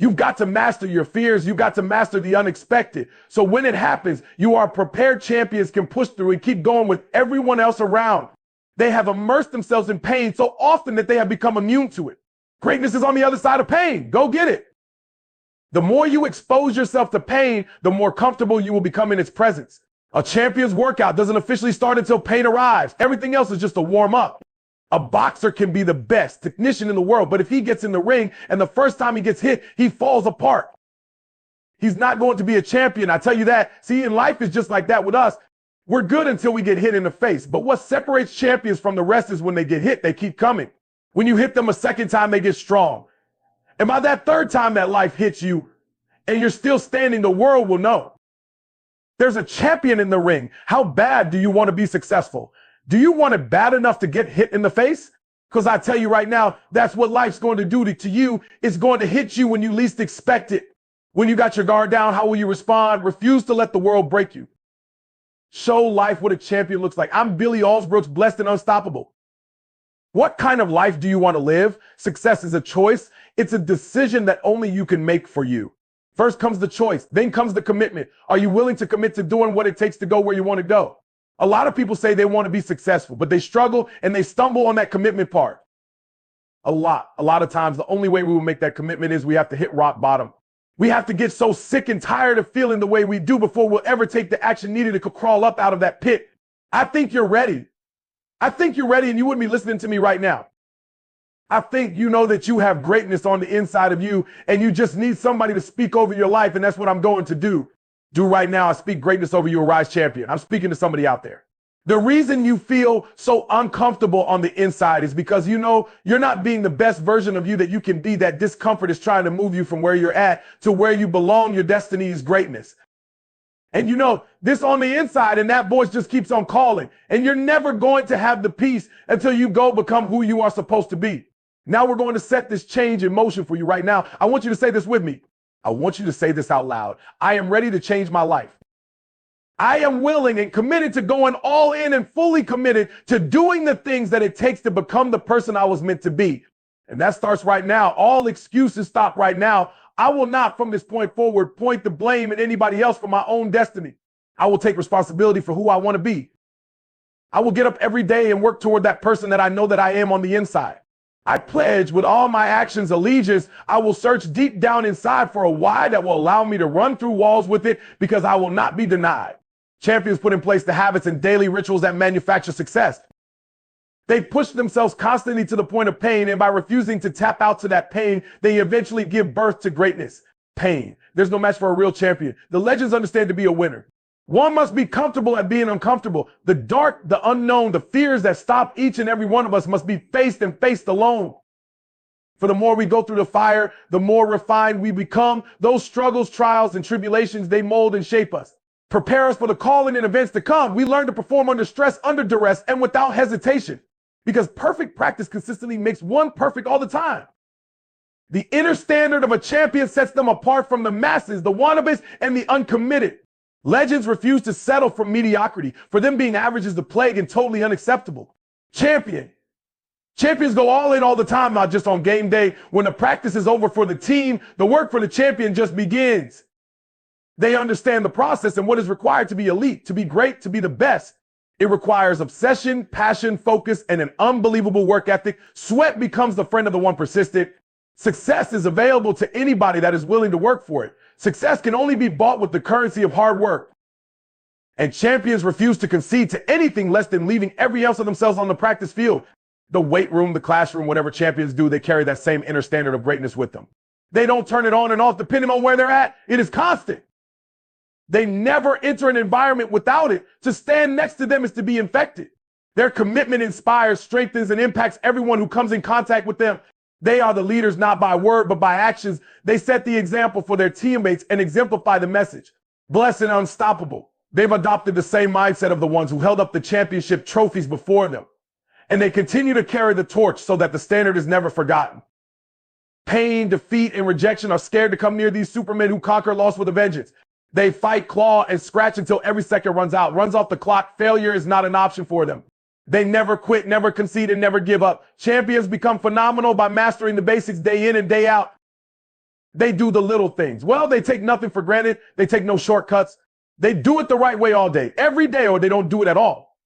You've got to master your fears. You've got to master the unexpected. So when it happens, you are prepared. Champions can push through and keep going with everyone else around. They have immersed themselves in pain so often that they have become immune to it. Greatness is on the other side of pain. Go get it. The more you expose yourself to pain, the more comfortable you will become in its presence. A champion's workout doesn't officially start until pain arrives. Everything else is just a warm up. A boxer can be the best technician in the world, but if he gets in the ring and the first time he gets hit, he falls apart. He's not going to be a champion. I tell you that. See, in life is just like that with us. We're good until we get hit in the face. But what separates champions from the rest is when they get hit, they keep coming. When you hit them a second time, they get strong. And by that third time that life hits you and you're still standing, the world will know. There's a champion in the ring. How bad do you want to be successful? Do you want it bad enough to get hit in the face? Because I tell you right now, that's what life's going to do to you. It's going to hit you when you least expect it. When you got your guard down, how will you respond? Refuse to let the world break you. Show life what a champion looks like. I'm Billy Allsbrooks, blessed and unstoppable. What kind of life do you want to live? Success is a choice. It's a decision that only you can make for you. First comes the choice, then comes the commitment. Are you willing to commit to doing what it takes to go where you want to go? A lot of people say they want to be successful, but they struggle and they stumble on that commitment part. A lot of times, the only way we will make that commitment is we have to hit rock bottom. We have to get so sick and tired of feeling the way we do before we'll ever take the action needed to crawl up out of that pit. I think you're ready. I think you're ready and you wouldn't be listening to me right now. I think you know that you have greatness on the inside of you and you just need somebody to speak over your life, and that's what I'm going to do right now. I speak greatness over you, a rise champion. I'm speaking to somebody out there. The reason you feel so uncomfortable on the inside is because you know you're not being the best version of you that you can be. That discomfort is trying to move you from where you're at to where you belong. Your destiny is greatness. And you know, this on the inside, and that voice just keeps on calling. And you're never going to have the peace until you go become who you are supposed to be. Now we're going to set this change in motion for you right now. I want you to say this with me. I want you to say this out loud. I am ready to change my life. I am willing and committed to going all in and fully committed to doing the things that it takes to become the person I was meant to be. And that starts right now. All excuses stop right now. I will not, from this point forward, point the blame at anybody else for my own destiny. I will take responsibility for who I want to be. I will get up every day and work toward that person that I know that I am on the inside. I pledge with all my actions allegiance. I will search deep down inside for a why that will allow me to run through walls with it, because I will not be denied. Champions put in place the habits and daily rituals that manufacture success. They push themselves constantly to the point of pain, and by refusing to tap out to that pain, they eventually give birth to greatness. Pain. There's no match for a real champion. The legends understand to be a winner. One must be comfortable at being uncomfortable. The dark, the unknown, the fears that stop each and every one of us must be faced and faced alone. For the more we go through the fire, the more refined we become. Those struggles, trials, and tribulations, they mold and shape us. Prepare us for the calling and events to come. We learn to perform under stress, under duress, and without hesitation. Because perfect practice consistently makes one perfect all the time. The inner standard of a champion sets them apart from the masses, the wannabes, and the uncommitted. Legends refuse to settle for mediocrity. For them, being average is the plague and totally unacceptable. Champions go all in all the time, not just on game day. When the practice is over for the team, the work for the champion just begins. They understand the process and what is required to be elite, to be great, to be the best. It requires obsession, passion, focus, and an unbelievable work ethic. Sweat becomes the friend of the one persistent. Success is available to anybody that is willing to work for it. Success can only be bought with the currency of hard work. And champions refuse to concede to anything less than leaving every ounce of themselves on the practice field. The weight room, the classroom, whatever champions do, they carry that same inner standard of greatness with them. They don't turn it on and off depending on where they're at. It is constant. They never enter an environment without it. To stand next to them is to be infected. Their commitment inspires, strengthens, and impacts everyone who comes in contact with them. They are the leaders not by word, but by actions. They set the example for their teammates and exemplify the message. Blessed and unstoppable. They've adopted the same mindset of the ones who held up the championship trophies before them. And they continue to carry the torch so that the standard is never forgotten. Pain, defeat, and rejection are scared to come near these supermen who conquer loss with a vengeance. They fight, claw, and scratch until every second runs off the clock. Failure is not an option for them. They never quit, never concede, and never give up. Champions become phenomenal by mastering the basics day in and day out. They do the little things. Well, they take nothing for granted. They take no shortcuts. They do it the right way all day, every day, or they don't do it at all.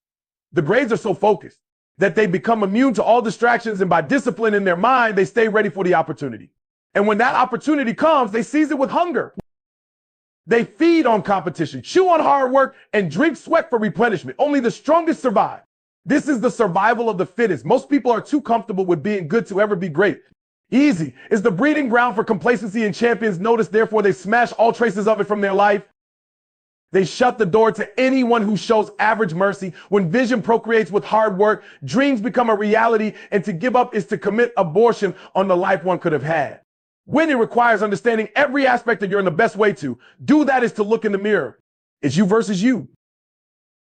The grades are so focused that they become immune to all distractions, and by discipline in their mind, they stay ready for the opportunity. And when that opportunity comes, they seize it with hunger. They feed on competition, chew on hard work, and drink sweat for replenishment. Only the strongest survive. This is the survival of the fittest. Most people are too comfortable with being good to ever be great. Easy is the breeding ground for complacency, and champions notice, therefore they smash all traces of it from their life. They shut the door to anyone who shows average mercy. When vision procreates with hard work, dreams become a reality, and to give up is to commit abortion on the life one could have had. Winning requires understanding every aspect that you're in the best way to. Do that is to look in the mirror. It's you versus you.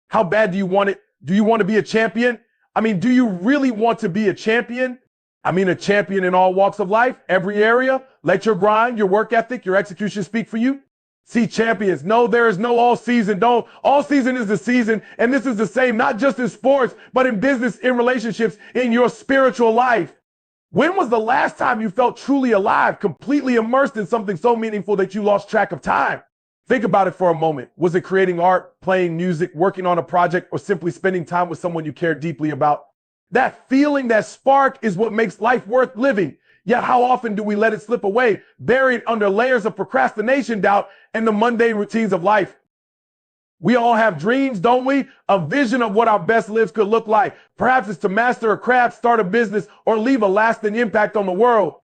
How bad do you want it? Do you want to be a champion? Do you really want to be a champion? A champion in all walks of life, every area. Let your grind, your work ethic, your execution speak for you. See, champions, no, there is no all season. All season is the season. And this is the same, not just in sports, but in business, in relationships, in your spiritual life. When was the last time you felt truly alive, completely immersed in something so meaningful that you lost track of time? Think about it for a moment. Was it creating art, playing music, working on a project, or simply spending time with someone you care deeply about? That feeling, that spark is what makes life worth living. Yet how often do we let it slip away, buried under layers of procrastination, doubt, and the mundane routines of life? We all have dreams, don't we? A vision of what our best lives could look like. Perhaps it's to master a craft, start a business, or leave a lasting impact on the world.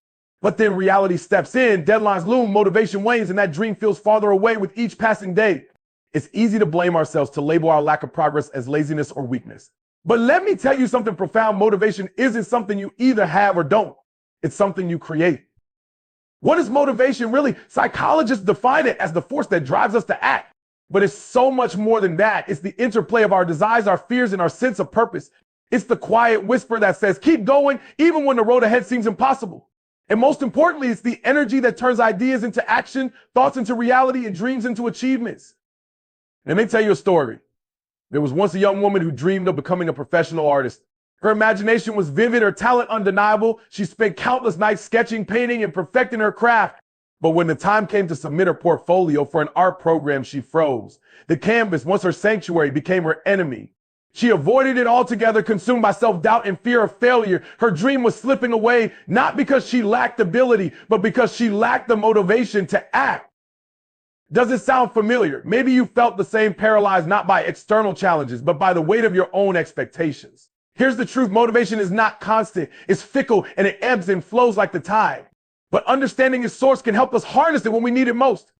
But then reality steps in, deadlines loom, motivation wanes, and that dream feels farther away with each passing day. It's easy to blame ourselves, to label our lack of progress as laziness or weakness. But let me tell you something profound. Motivation isn't something you either have or don't. It's something you create. What is motivation really? Psychologists define it as the force that drives us to act. But it's so much more than that. It's the interplay of our desires, our fears, and our sense of purpose. It's the quiet whisper that says, keep going, even when the road ahead seems impossible. And most importantly, it's the energy that turns ideas into action, thoughts into reality, and dreams into achievements. Let me tell you a story. There was once a young woman who dreamed of becoming a professional artist. Her imagination was vivid, her talent undeniable. She spent countless nights sketching, painting, and perfecting her craft. But when the time came to submit her portfolio for an art program, she froze. The canvas, once her sanctuary, became her enemy. She avoided it altogether, consumed by self-doubt and fear of failure. Her dream was slipping away, not because she lacked ability, but because she lacked the motivation to act. Does it sound familiar? Maybe you felt the same, paralyzed not by external challenges, but by the weight of your own expectations. Here's the truth. Motivation is not constant. It's fickle and it ebbs and flows like the tide. But understanding its source can help us harness it when we need it most.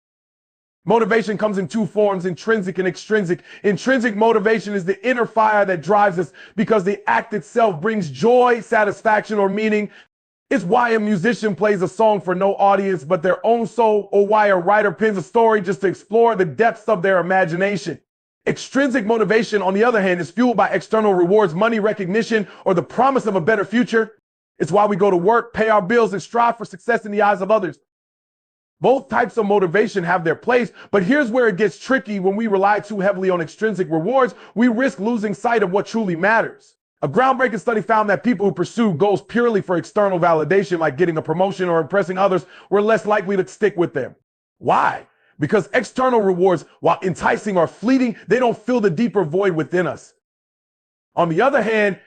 Motivation comes in two forms, intrinsic and extrinsic. Intrinsic motivation is the inner fire that drives us because the act itself brings joy, satisfaction, or meaning. It's why a musician plays a song for no audience but their own soul, or why a writer pens a story just to explore the depths of their imagination. Extrinsic motivation, on the other hand, is fueled by external rewards, money, recognition, or the promise of a better future. It's why we go to work, pay our bills, and strive for success in the eyes of others. Both types of motivation have their place, but here's where it gets tricky. When we rely too heavily on extrinsic rewards, we risk losing sight of what truly matters. A groundbreaking study found that people who pursue goals purely for external validation, like getting a promotion or impressing others, were less likely to stick with them. Why? Because external rewards, while enticing or fleeting, they don't fill the deeper void within us. On the other hand,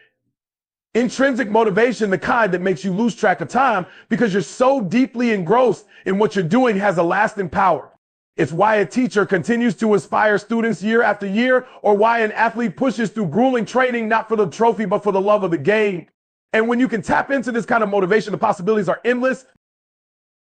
intrinsic motivation, the kind that makes you lose track of time because you're so deeply engrossed in what you're doing, has a lasting power. It's why a teacher continues to inspire students year after year, or why an athlete pushes through grueling training, not for the trophy, but for the love of the game. And when you can tap into this kind of motivation, the possibilities are endless.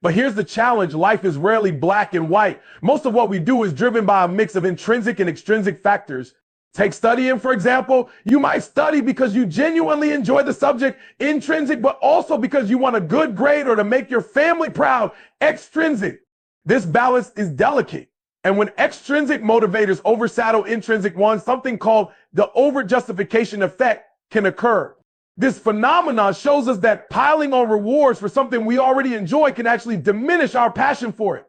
But here's the challenge. Life is rarely black and white. Most of what we do is driven by a mix of intrinsic and extrinsic factors. Take studying, for example. You might study because you genuinely enjoy the subject, intrinsic, but also because you want a good grade or to make your family proud, extrinsic. This balance is delicate. And when extrinsic motivators overshadow intrinsic ones, something called the over-justification effect can occur. This phenomenon shows us that piling on rewards for something we already enjoy can actually diminish our passion for it.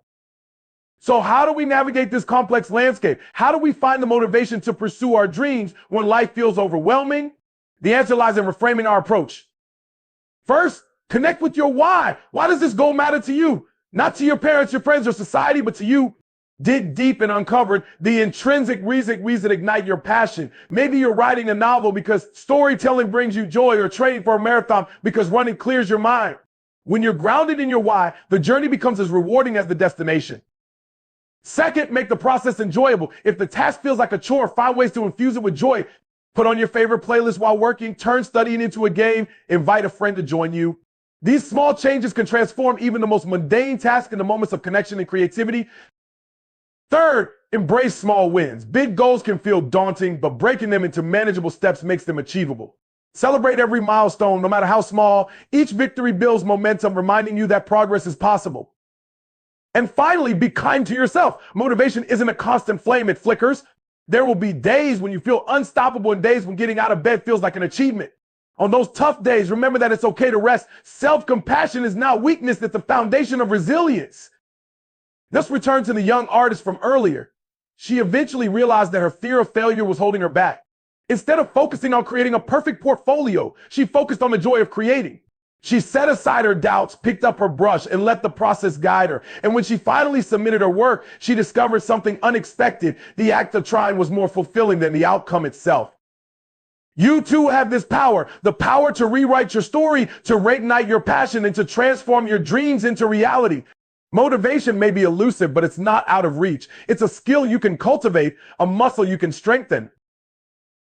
So how do we navigate this complex landscape? How do we find the motivation to pursue our dreams when life feels overwhelming? The answer lies in reframing our approach. First, connect with your why. Why does this goal matter to you? Not to your parents, your friends, or society, but to you. Dig deep and uncover the intrinsic reason ignite your passion. Maybe you're writing a novel because storytelling brings you joy, or training for a marathon because running clears your mind. When you're grounded in your why, the journey becomes as rewarding as the destination. Second, make the process enjoyable. If the task feels like a chore, find ways to infuse it with joy. Put on your favorite playlist while working, turn studying into a game, invite a friend to join you. These small changes can transform even the most mundane task into moments of connection and creativity. Third, embrace small wins. Big goals can feel daunting, but breaking them into manageable steps makes them achievable. Celebrate every milestone, no matter how small. Each victory builds momentum, reminding you that progress is possible. And finally, be kind to yourself. Motivation isn't a constant flame, it flickers. There will be days when you feel unstoppable and days when getting out of bed feels like an achievement. On those tough days, remember that it's okay to rest. Self-compassion is not weakness, it's the foundation of resilience. Let's return to the young artist from earlier. She eventually realized that her fear of failure was holding her back. Instead of focusing on creating a perfect portfolio, she focused on the joy of creating. She set aside her doubts, picked up her brush, and let the process guide her. And when she finally submitted her work, she discovered something unexpected. The act of trying was more fulfilling than the outcome itself. You too have this power, the power to rewrite your story, to reignite your passion, and to transform your dreams into reality. Motivation may be elusive, but it's not out of reach. It's a skill you can cultivate, a muscle you can strengthen.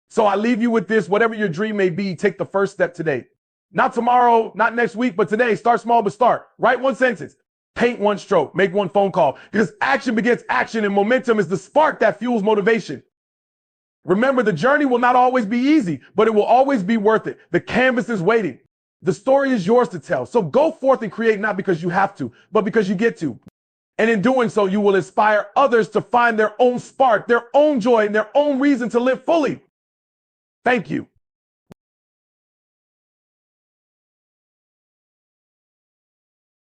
So I leave you with this: whatever your dream may be, take the first step today. Not tomorrow, not next week, but today. Start small, but start. Write one sentence. Paint one stroke. Make one phone call. Because action begets action, and momentum is the spark that fuels motivation. Remember, the journey will not always be easy, but it will always be worth it. The canvas is waiting. The story is yours to tell. So go forth and create, not because you have to, but because you get to. And in doing so, you will inspire others to find their own spark, their own joy, and their own reason to live fully. Thank you.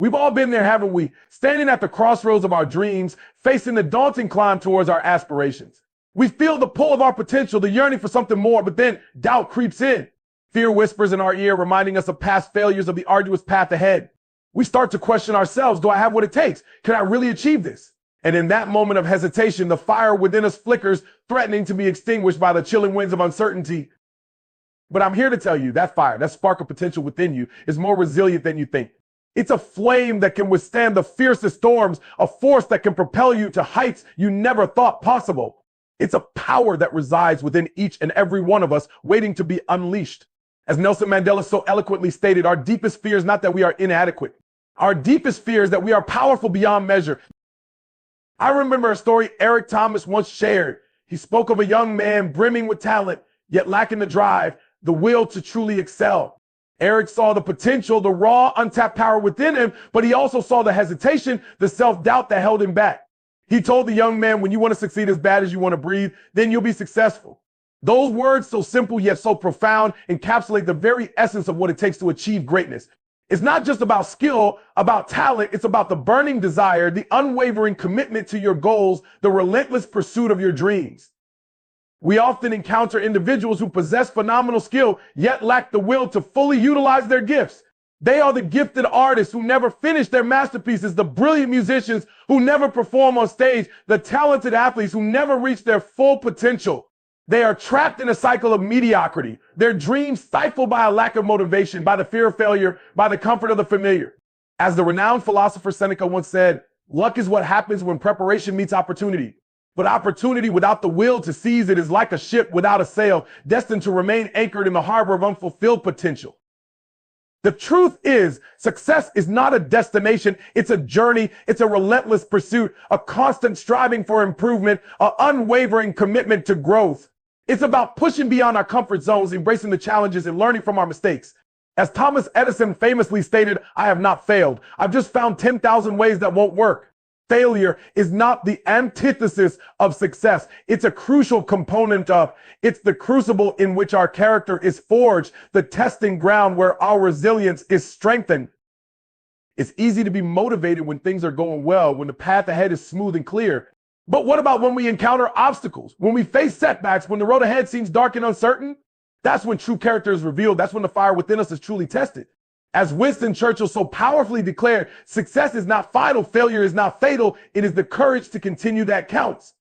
We've all been there, haven't we? Standing at the crossroads of our dreams, facing the daunting climb towards our aspirations. We feel the pull of our potential, the yearning for something more, but then doubt creeps in. Fear whispers in our ear, reminding us of past failures of the arduous path ahead. We start to question ourselves. Do I have what it takes? Can I really achieve this? And in that moment of hesitation, the fire within us flickers, threatening to be extinguished by the chilling winds of uncertainty. But I'm here to tell you that fire, that spark of potential within you, is more resilient than you think. It's a flame that can withstand the fiercest storms, a force that can propel you to heights you never thought possible. It's a power that resides within each and every one of us, waiting to be unleashed. As Nelson Mandela so eloquently stated, our deepest fear is not that we are inadequate. Our deepest fear is that we are powerful beyond measure. I remember a story Ericthomas once shared. He spoke of a young man brimming with talent, yet lacking the drive, the will to truly excel. Eric saw the potential, the raw, untapped power within him, but he also saw the hesitation, the self-doubt that held him back. He told the young man, when you want to succeed as bad as you want to breathe, then you'll be successful. Those words, so simple yet so profound, encapsulate the very essence of what it takes to achieve greatness. It's not just about skill, about talent. It's about the burning desire, the unwavering commitment to your goals, the relentless pursuit of your dreams. We often encounter individuals who possess phenomenal skill, yet lack the will to fully utilize their gifts. They are the gifted artists who never finish their masterpieces, the brilliant musicians who never perform on stage, the talented athletes who never reach their full potential. They are trapped in a cycle of mediocrity, their dreams stifled by a lack of motivation, by the fear of failure, by the comfort of the familiar. As the renowned philosopher Seneca once said, luck is what happens when preparation meets opportunity. But opportunity without the will to seize it is like a ship without a sail, destined to remain anchored in the harbor of unfulfilled potential. The truth is, success is not a destination, it's a journey, it's a relentless pursuit, a constant striving for improvement, an unwavering commitment to growth. It's about pushing beyond our comfort zones, embracing the challenges, and learning from our mistakes. As Thomas Edison famously stated, I have not failed. I've just found 10,000 ways that won't work. Failure is not the antithesis of success. It's a crucial component of. It's the crucible in which our character is forged, the testing ground where our resilience is strengthened. It's easy to be motivated when things are going well, when the path ahead is smooth and clear. But what about when we encounter obstacles, when we face setbacks, when the road ahead seems dark and uncertain? That's when true character is revealed. That's when the fire within us is truly tested. As Winston Churchill so powerfully declared, success is not final, failure is not fatal. It is the courage to continue that counts.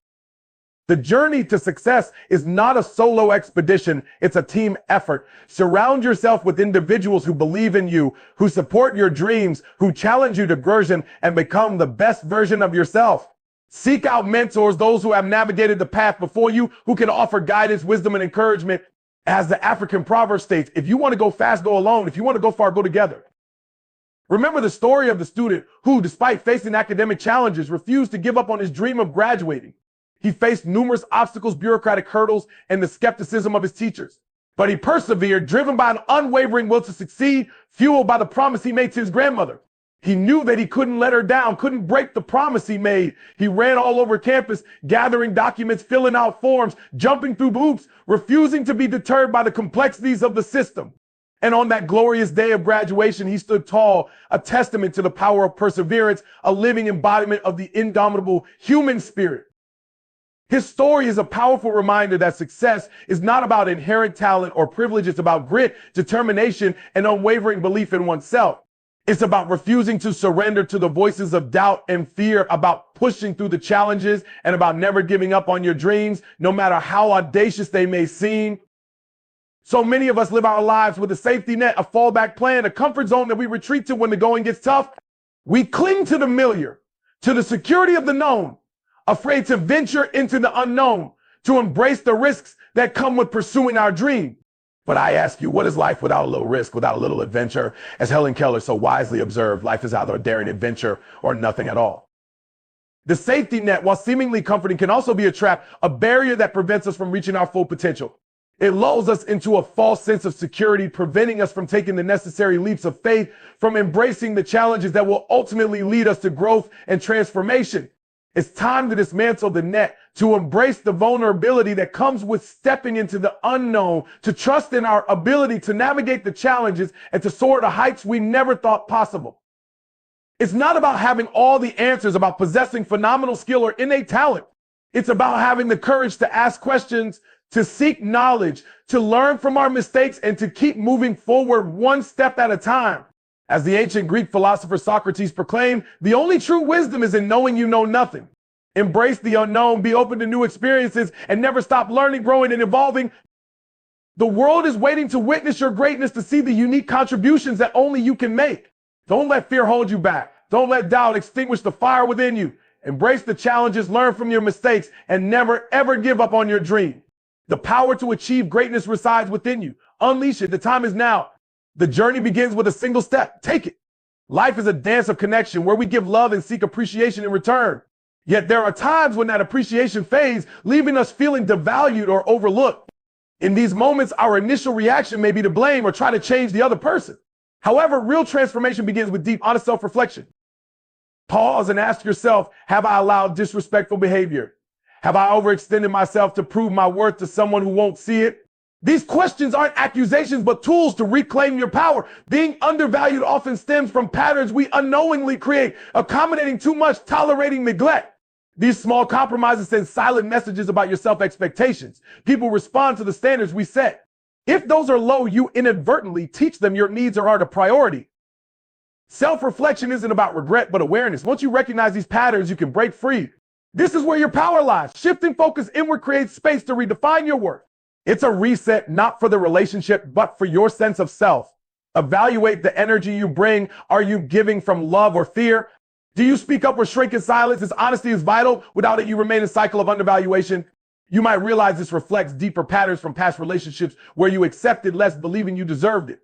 The journey to success is not a solo expedition. It's a team effort. Surround yourself with individuals who believe in you, who support your dreams, who challenge you to version and become the best version of yourself. Seek out mentors, those who have navigated the path before you, who can offer guidance, wisdom, and encouragement. As the African proverb states, if you want to go fast, go alone. If you want to go far, go together. Remember the story of the student who, despite facing academic challenges, refused to give up on his dream of graduating. He faced numerous obstacles, bureaucratic hurdles, and the skepticism of his teachers. But he persevered, driven by an unwavering will to succeed, fueled by the promise he made to his grandmother. He knew that he couldn't let her down, couldn't break the promise he made. He ran all over campus, gathering documents, filling out forms, jumping through hoops, refusing to be deterred by the complexities of the system. And on that glorious day of graduation, he stood tall, a testament to the power of perseverance, a living embodiment of the indomitable human spirit. His story is a powerful reminder that success is not about inherent talent or privilege. It's about grit, determination, and unwavering belief in oneself. It's about refusing to surrender to the voices of doubt and fear, about pushing through the challenges, and about never giving up on your dreams, no matter how audacious they may seem. So many of us live our lives with a safety net, a fallback plan, a comfort zone that we retreat to when the going gets tough. We cling to the familiar, to the security of the known, afraid to venture into the unknown, to embrace the risks that come with pursuing our dream. But I ask you, what is life without a little risk, without a little adventure? As Helen Keller so wisely observed, life is either a daring adventure or nothing at all. The safety net, while seemingly comforting, can also be a trap, a barrier that prevents us from reaching our full potential. It lulls us into a false sense of security, preventing us from taking the necessary leaps of faith, from embracing the challenges that will ultimately lead us to growth and transformation. It's time to dismantle the net, to embrace the vulnerability that comes with stepping into the unknown, to trust in our ability to navigate the challenges and to soar to heights we never thought possible. It's not about having all the answers, about possessing phenomenal skill or innate talent. It's about having the courage to ask questions, to seek knowledge, to learn from our mistakes, and to keep moving forward one step at a time. As the ancient Greek philosopher Socrates proclaimed, the only true wisdom is in knowing you know nothing. Embrace the unknown, be open to new experiences, and never stop learning, growing, and evolving. The world is waiting to witness your greatness, to see the unique contributions that only you can make. Don't let fear hold you back. Don't let doubt extinguish the fire within you. Embrace the challenges, learn from your mistakes, and never ever give up on your dream. The power to achieve greatness resides within you. Unleash it. The time is now. The journey begins with a single step. Take it. Life is a dance of connection where we give love and seek appreciation in return. Yet there are times when that appreciation fades, leaving us feeling devalued or overlooked. In these moments, our initial reaction may be to blame or try to change the other person. However, real transformation begins with deep, honest self-reflection. Pause and ask yourself, have I allowed disrespectful behavior? Have I overextended myself to prove my worth to someone who won't see it? These questions aren't accusations, but tools to reclaim your power. Being undervalued often stems from patterns we unknowingly create, accommodating too much, tolerating neglect. These small compromises send silent messages about your self-expectations. People respond to the standards we set. If those are low, you inadvertently teach them your needs aren't a priority. Self-reflection isn't about regret, but awareness. Once you recognize these patterns, you can break free. This is where your power lies. Shifting focus inward creates space to redefine your worth. It's a reset, not for the relationship, but for your sense of self. Evaluate the energy you bring. Are you giving from love or fear? Do you speak up or shrink in silence? As honesty is vital. Without it, you remain in a cycle of undervaluation. You might realize this reflects deeper patterns from past relationships where you accepted less, believing you deserved it.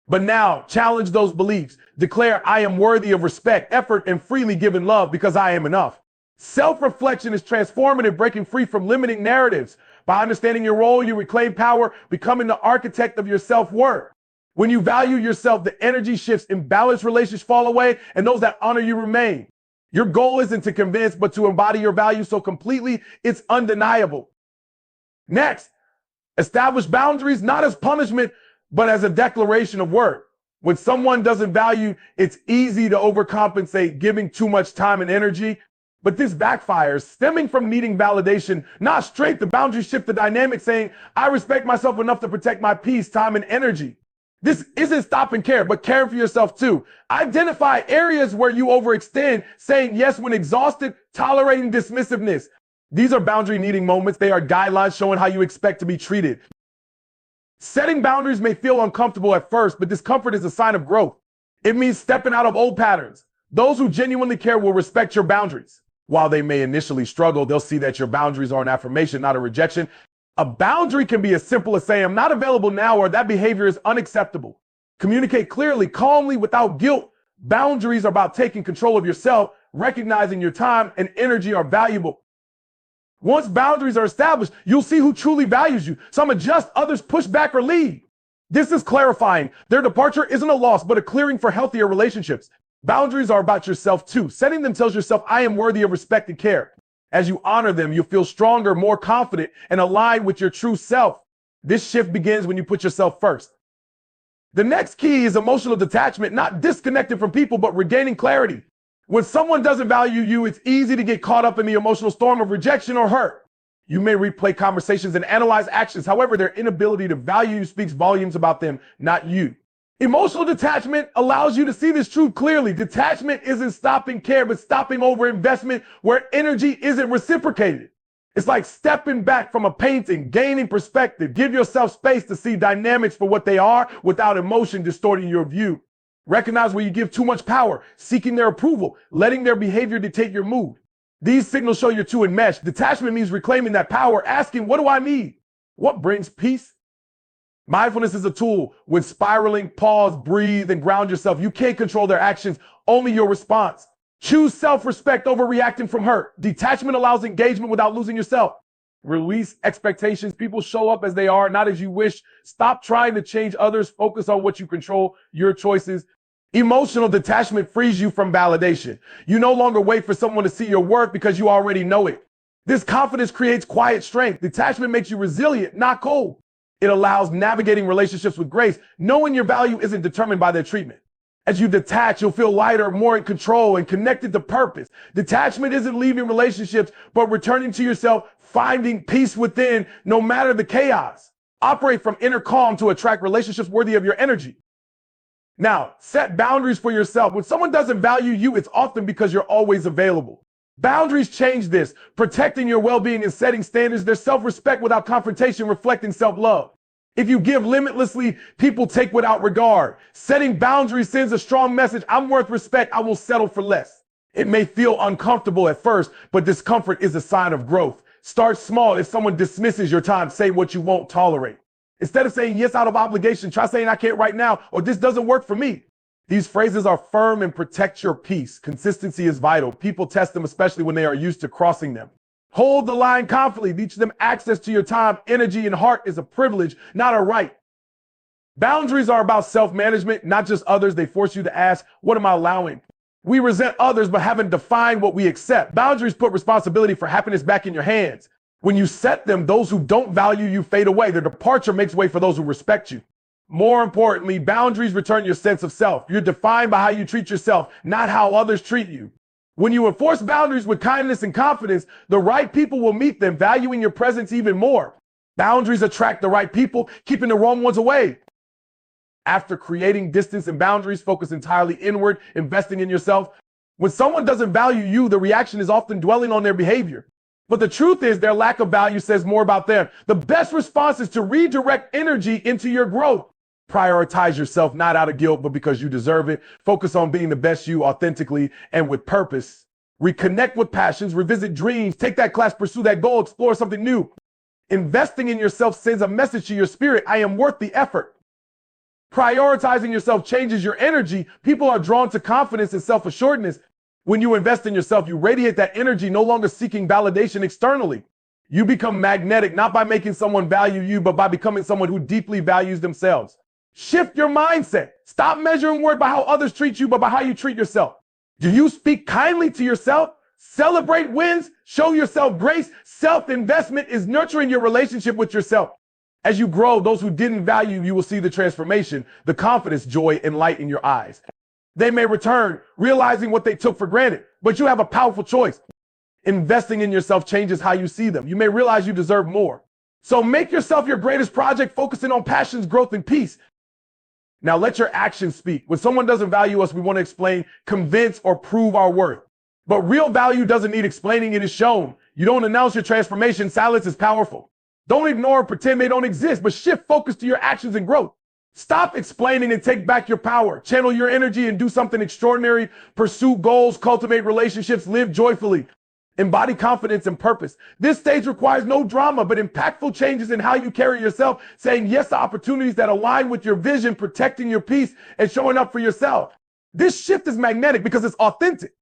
But now, challenge those beliefs. Declare, I am worthy of respect, effort, and freely given love because I am enough. Self-reflection is transformative, breaking free from limiting narratives. By understanding your role, you reclaim power, becoming the architect of your self-worth. When you value yourself, the energy shifts, imbalanced relationships fall away, and those that honor you remain. Your goal isn't to convince, but to embody your values so completely, it's undeniable. Next, establish boundaries, not as punishment, but as a declaration of worth. When someone doesn't value, it's easy to overcompensate, giving too much time and energy. But this backfires, stemming from needing validation, not strength. The boundaries shift the dynamic, saying, I respect myself enough to protect my peace, time, and energy. This isn't stop and care, but caring for yourself too. Identify areas where you overextend, saying yes when exhausted, tolerating dismissiveness. These are boundary needing moments. They are guidelines showing how you expect to be treated. Setting boundaries may feel uncomfortable at first, but discomfort is a sign of growth. It means stepping out of old patterns. Those who genuinely care will respect your boundaries. While they may initially struggle, they'll see that your boundaries are an affirmation, not a rejection. A boundary can be as simple as saying, I'm not available now, or that behavior is unacceptable. Communicate clearly, calmly, without guilt. Boundaries are about taking control of yourself, recognizing your time and energy are valuable. Once boundaries are established, you'll see who truly values you. Some adjust, others push back or leave. This is clarifying. Their departure isn't a loss, but a clearing for healthier relationships. Boundaries are about yourself too. Setting them tells yourself, I am worthy of respect and care. As you honor them, you'll feel stronger, more confident, and aligned with your true self. This shift begins when you put yourself first. The next key is emotional detachment, not disconnected from people, but regaining clarity. When someone doesn't value you, it's easy to get caught up in the emotional storm of rejection or hurt. You may replay conversations and analyze actions. However, their inability to value you speaks volumes about them, not you. Emotional detachment allows you to see this truth clearly. Detachment isn't stopping care, but stopping overinvestment where energy isn't reciprocated. It's like stepping back from a painting, gaining perspective. Give yourself space to see dynamics for what they are without emotion distorting your view. Recognize where you give too much power, seeking their approval, letting their behavior dictate your mood. These signals show you're too enmeshed. Detachment means reclaiming that power, asking, what do I need? What brings peace? Mindfulness is a tool. When spiraling, pause, breathe, and ground yourself. You can't control their actions, only your response. Choose self-respect over reacting from hurt. Detachment allows engagement without losing yourself. Release expectations. People show up as they are, not as you wish. Stop trying to change others. Focus on what you control, your choices. Emotional detachment frees you from validation. You no longer wait for someone to see your worth because you already know it. This confidence creates quiet strength. Detachment makes you resilient, not cold. It allows navigating relationships with grace, knowing your value isn't determined by their treatment. As you detach, you'll feel lighter, more in control, and connected to purpose. Detachment isn't leaving relationships, but returning to yourself, finding peace within, no matter the chaos. Operate from inner calm to attract relationships worthy of your energy. Now, set boundaries for yourself. When someone doesn't value you, it's often because you're always available. Boundaries change this, protecting your well-being and setting standards. There's self-respect without confrontation, reflecting self-love. If you give limitlessly, people take without regard. Setting boundaries sends a strong message. I'm worth respect. I will settle for less. It may feel uncomfortable at first, but discomfort is a sign of growth. Start small. If someone dismisses your time, say what you won't tolerate. Instead of saying yes out of obligation, try saying I can't right now, or this doesn't work for me. These phrases are firm and protect your peace. Consistency is vital. People test them, especially when they are used to crossing them. Hold the line confidently. Teach them access to your time, energy, and heart is a privilege, not a right. Boundaries are about self-management, not just others. They force you to ask, what am I allowing? We resent others, but haven't defined what we accept. Boundaries put responsibility for happiness back in your hands. When you set them, those who don't value you fade away. Their departure makes way for those who respect you. More importantly, boundaries return your sense of self. You're defined by how you treat yourself, not how others treat you. When you enforce boundaries with kindness and confidence, the right people will meet them, valuing your presence even more. Boundaries attract the right people, keeping the wrong ones away. After creating distance and boundaries, focus entirely inward, investing in yourself. When someone doesn't value you, the reaction is often dwelling on their behavior. But the truth is their lack of value says more about them. The best response is to redirect energy into your growth. Prioritize yourself, not out of guilt, but because you deserve it. Focus on being the best you authentically and with purpose. Reconnect with passions, revisit dreams, take that class, pursue that goal, explore something new. Investing in yourself sends a message to your spirit. I am worth the effort. Prioritizing yourself changes your energy. People are drawn to confidence and self-assuredness. When you invest in yourself, you radiate that energy, no longer seeking validation externally. You become magnetic, not by making someone value you, but by becoming someone who deeply values themselves. Shift your mindset. Stop measuring worth by how others treat you, but by how you treat yourself. Do you speak kindly to yourself? Celebrate wins? Show yourself grace? Self-investment is nurturing your relationship with yourself. As you grow, those who didn't value you will see the transformation, the confidence, joy, and light in your eyes. They may return, realizing what they took for granted, but you have a powerful choice. Investing in yourself changes how you see them. You may realize you deserve more. So make yourself your greatest project, focusing on passions, growth, and peace. Now let your actions speak. When someone doesn't value us, we want to explain, convince, or prove our worth. But real value doesn't need explaining, it is shown. You don't announce your transformation, silence is powerful. Don't ignore or pretend they don't exist, but shift focus to your actions and growth. Stop explaining and take back your power. Channel your energy and do something extraordinary. Pursue goals, cultivate relationships, live joyfully. Embody confidence and purpose. This stage requires no drama, but impactful changes in how you carry yourself, saying yes to opportunities that align with your vision, protecting your peace, and showing up for yourself. This shift is magnetic because it's authentic.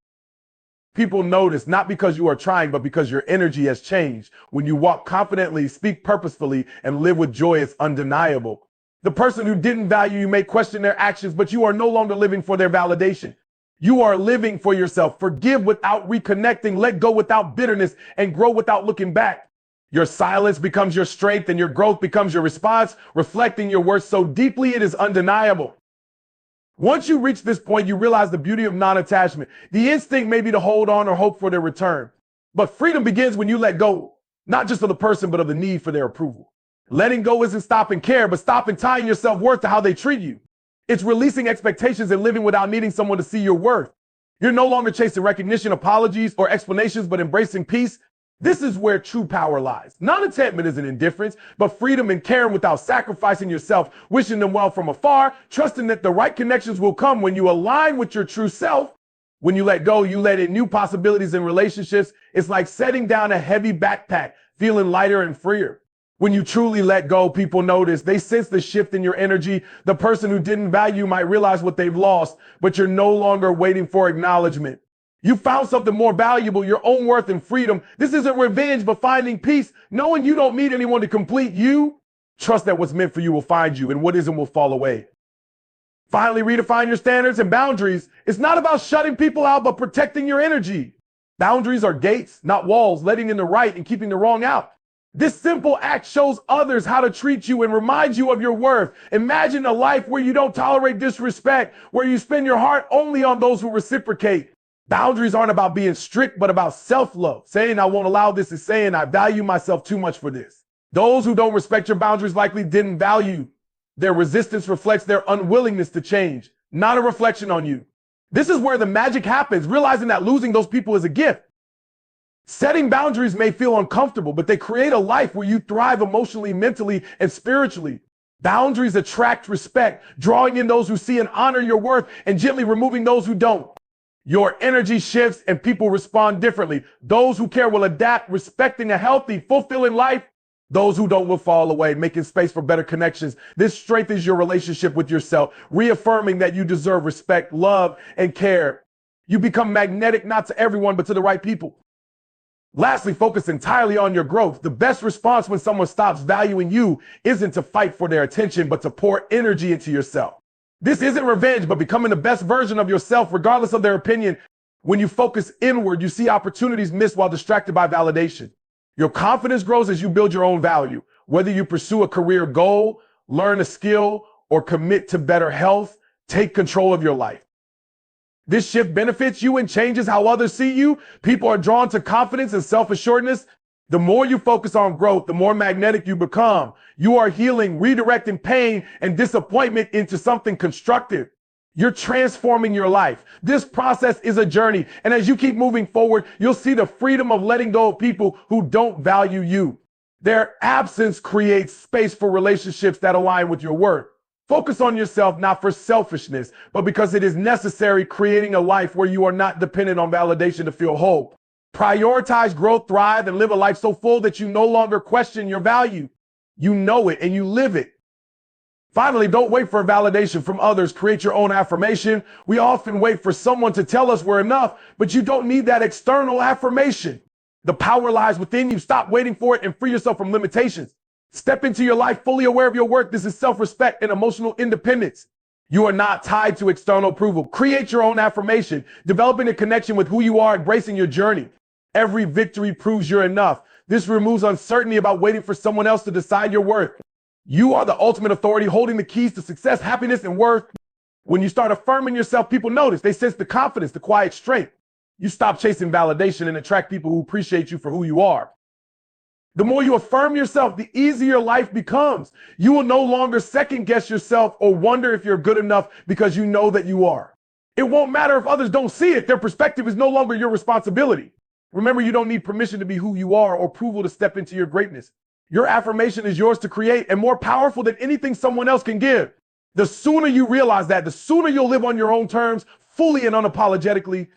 People notice not because you are trying, but because your energy has changed. When you walk confidently, speak purposefully, and live with joy, it's undeniable. The person who didn't value you may question their actions, but you are no longer living for their validation. You are living for yourself. Forgive without reconnecting, let go without bitterness, and grow without looking back. Your silence becomes your strength and your growth becomes your response, reflecting your worth so deeply it is undeniable. Once you reach this point, you realize the beauty of non-attachment. The instinct may be to hold on or hope for their return. But freedom begins when you let go, not just of the person, but of the need for their approval. Letting go isn't stopping care, but stopping tying your self-worth to how they treat you. It's releasing expectations and living without needing someone to see your worth. You're no longer chasing recognition, apologies, or explanations, but embracing peace. This is where true power lies. Non-attachment isn't indifference, but freedom and caring without sacrificing yourself, wishing them well from afar, trusting that the right connections will come when you align with your true self. When you let go, you let in new possibilities in relationships. It's like setting down a heavy backpack, feeling lighter and freer. When you truly let go, people notice. They sense the shift in your energy. The person who didn't value you might realize what they've lost, but you're no longer waiting for acknowledgement. You found something more valuable, your own worth and freedom. This isn't revenge, but finding peace, knowing you don't need anyone to complete you. Trust that what's meant for you will find you and what isn't will fall away. Finally, redefine your standards and boundaries. It's not about shutting people out, but protecting your energy. Boundaries are gates, not walls, letting in the right and keeping the wrong out. This simple act shows others how to treat you and reminds you of your worth. Imagine a life where you don't tolerate disrespect, where you spend your heart only on those who reciprocate. Boundaries aren't about being strict, but about self-love. Saying I won't allow this is saying I value myself too much for this. Those who don't respect your boundaries likely didn't value. Their resistance reflects their unwillingness to change, not a reflection on you. This is where the magic happens, realizing that losing those people is a gift. Setting boundaries may feel uncomfortable, but they create a life where you thrive emotionally, mentally, and spiritually. Boundaries attract respect, drawing in those who see and honor your worth and gently removing those who don't. Your energy shifts and people respond differently. Those who care will adapt, respecting a healthy, fulfilling life. Those who don't will fall away, making space for better connections. This strengthens your relationship with yourself, reaffirming that you deserve respect, love, and care. You become magnetic not to everyone, but to the right people. Lastly, focus entirely on your growth. The best response when someone stops valuing you isn't to fight for their attention, but to pour energy into yourself. This isn't revenge, but becoming the best version of yourself, regardless of their opinion. When you focus inward, you see opportunities missed while distracted by validation. Your confidence grows as you build your own value. Whether you pursue a career goal, learn a skill, or commit to better health, take control of your life. This shift benefits you and changes how others see you. People are drawn to confidence and self-assuredness. The more you focus on growth, the more magnetic you become. You are healing, redirecting pain and disappointment into something constructive. You're transforming your life. This process is a journey. And as you keep moving forward, you'll see the freedom of letting go of people who don't value you. Their absence creates space for relationships that align with your worth. Focus on yourself, not for selfishness, but because it is necessary, creating a life where you are not dependent on validation to feel whole. Prioritize growth, thrive, and live a life so full that you no longer question your value. You know it and you live it. Finally, don't wait for validation from others. Create your own affirmation. We often wait for someone to tell us we're enough, but you don't need that external affirmation. The power lies within you. Stop waiting for it and free yourself from limitations. Step into your life fully aware of your worth. This is self-respect and emotional independence. You are not tied to external approval. Create your own affirmation, developing a connection with who you are, embracing your journey. Every victory proves you're enough. This removes uncertainty about waiting for someone else to decide your worth. You are the ultimate authority, holding the keys to success, happiness, and worth. When you start affirming yourself, people notice. They sense the confidence, the quiet strength. You stop chasing validation and attract people who appreciate you for who you are. The more you affirm yourself, the easier life becomes. You will no longer second guess yourself or wonder if you're good enough because you know that you are. It won't matter if others don't see it. Their perspective is no longer your responsibility. Remember, you don't need permission to be who you are or approval to step into your greatness. Your affirmation is yours to create and more powerful than anything someone else can give. The sooner you realize that, the sooner you'll live on your own terms, fully and unapologetically,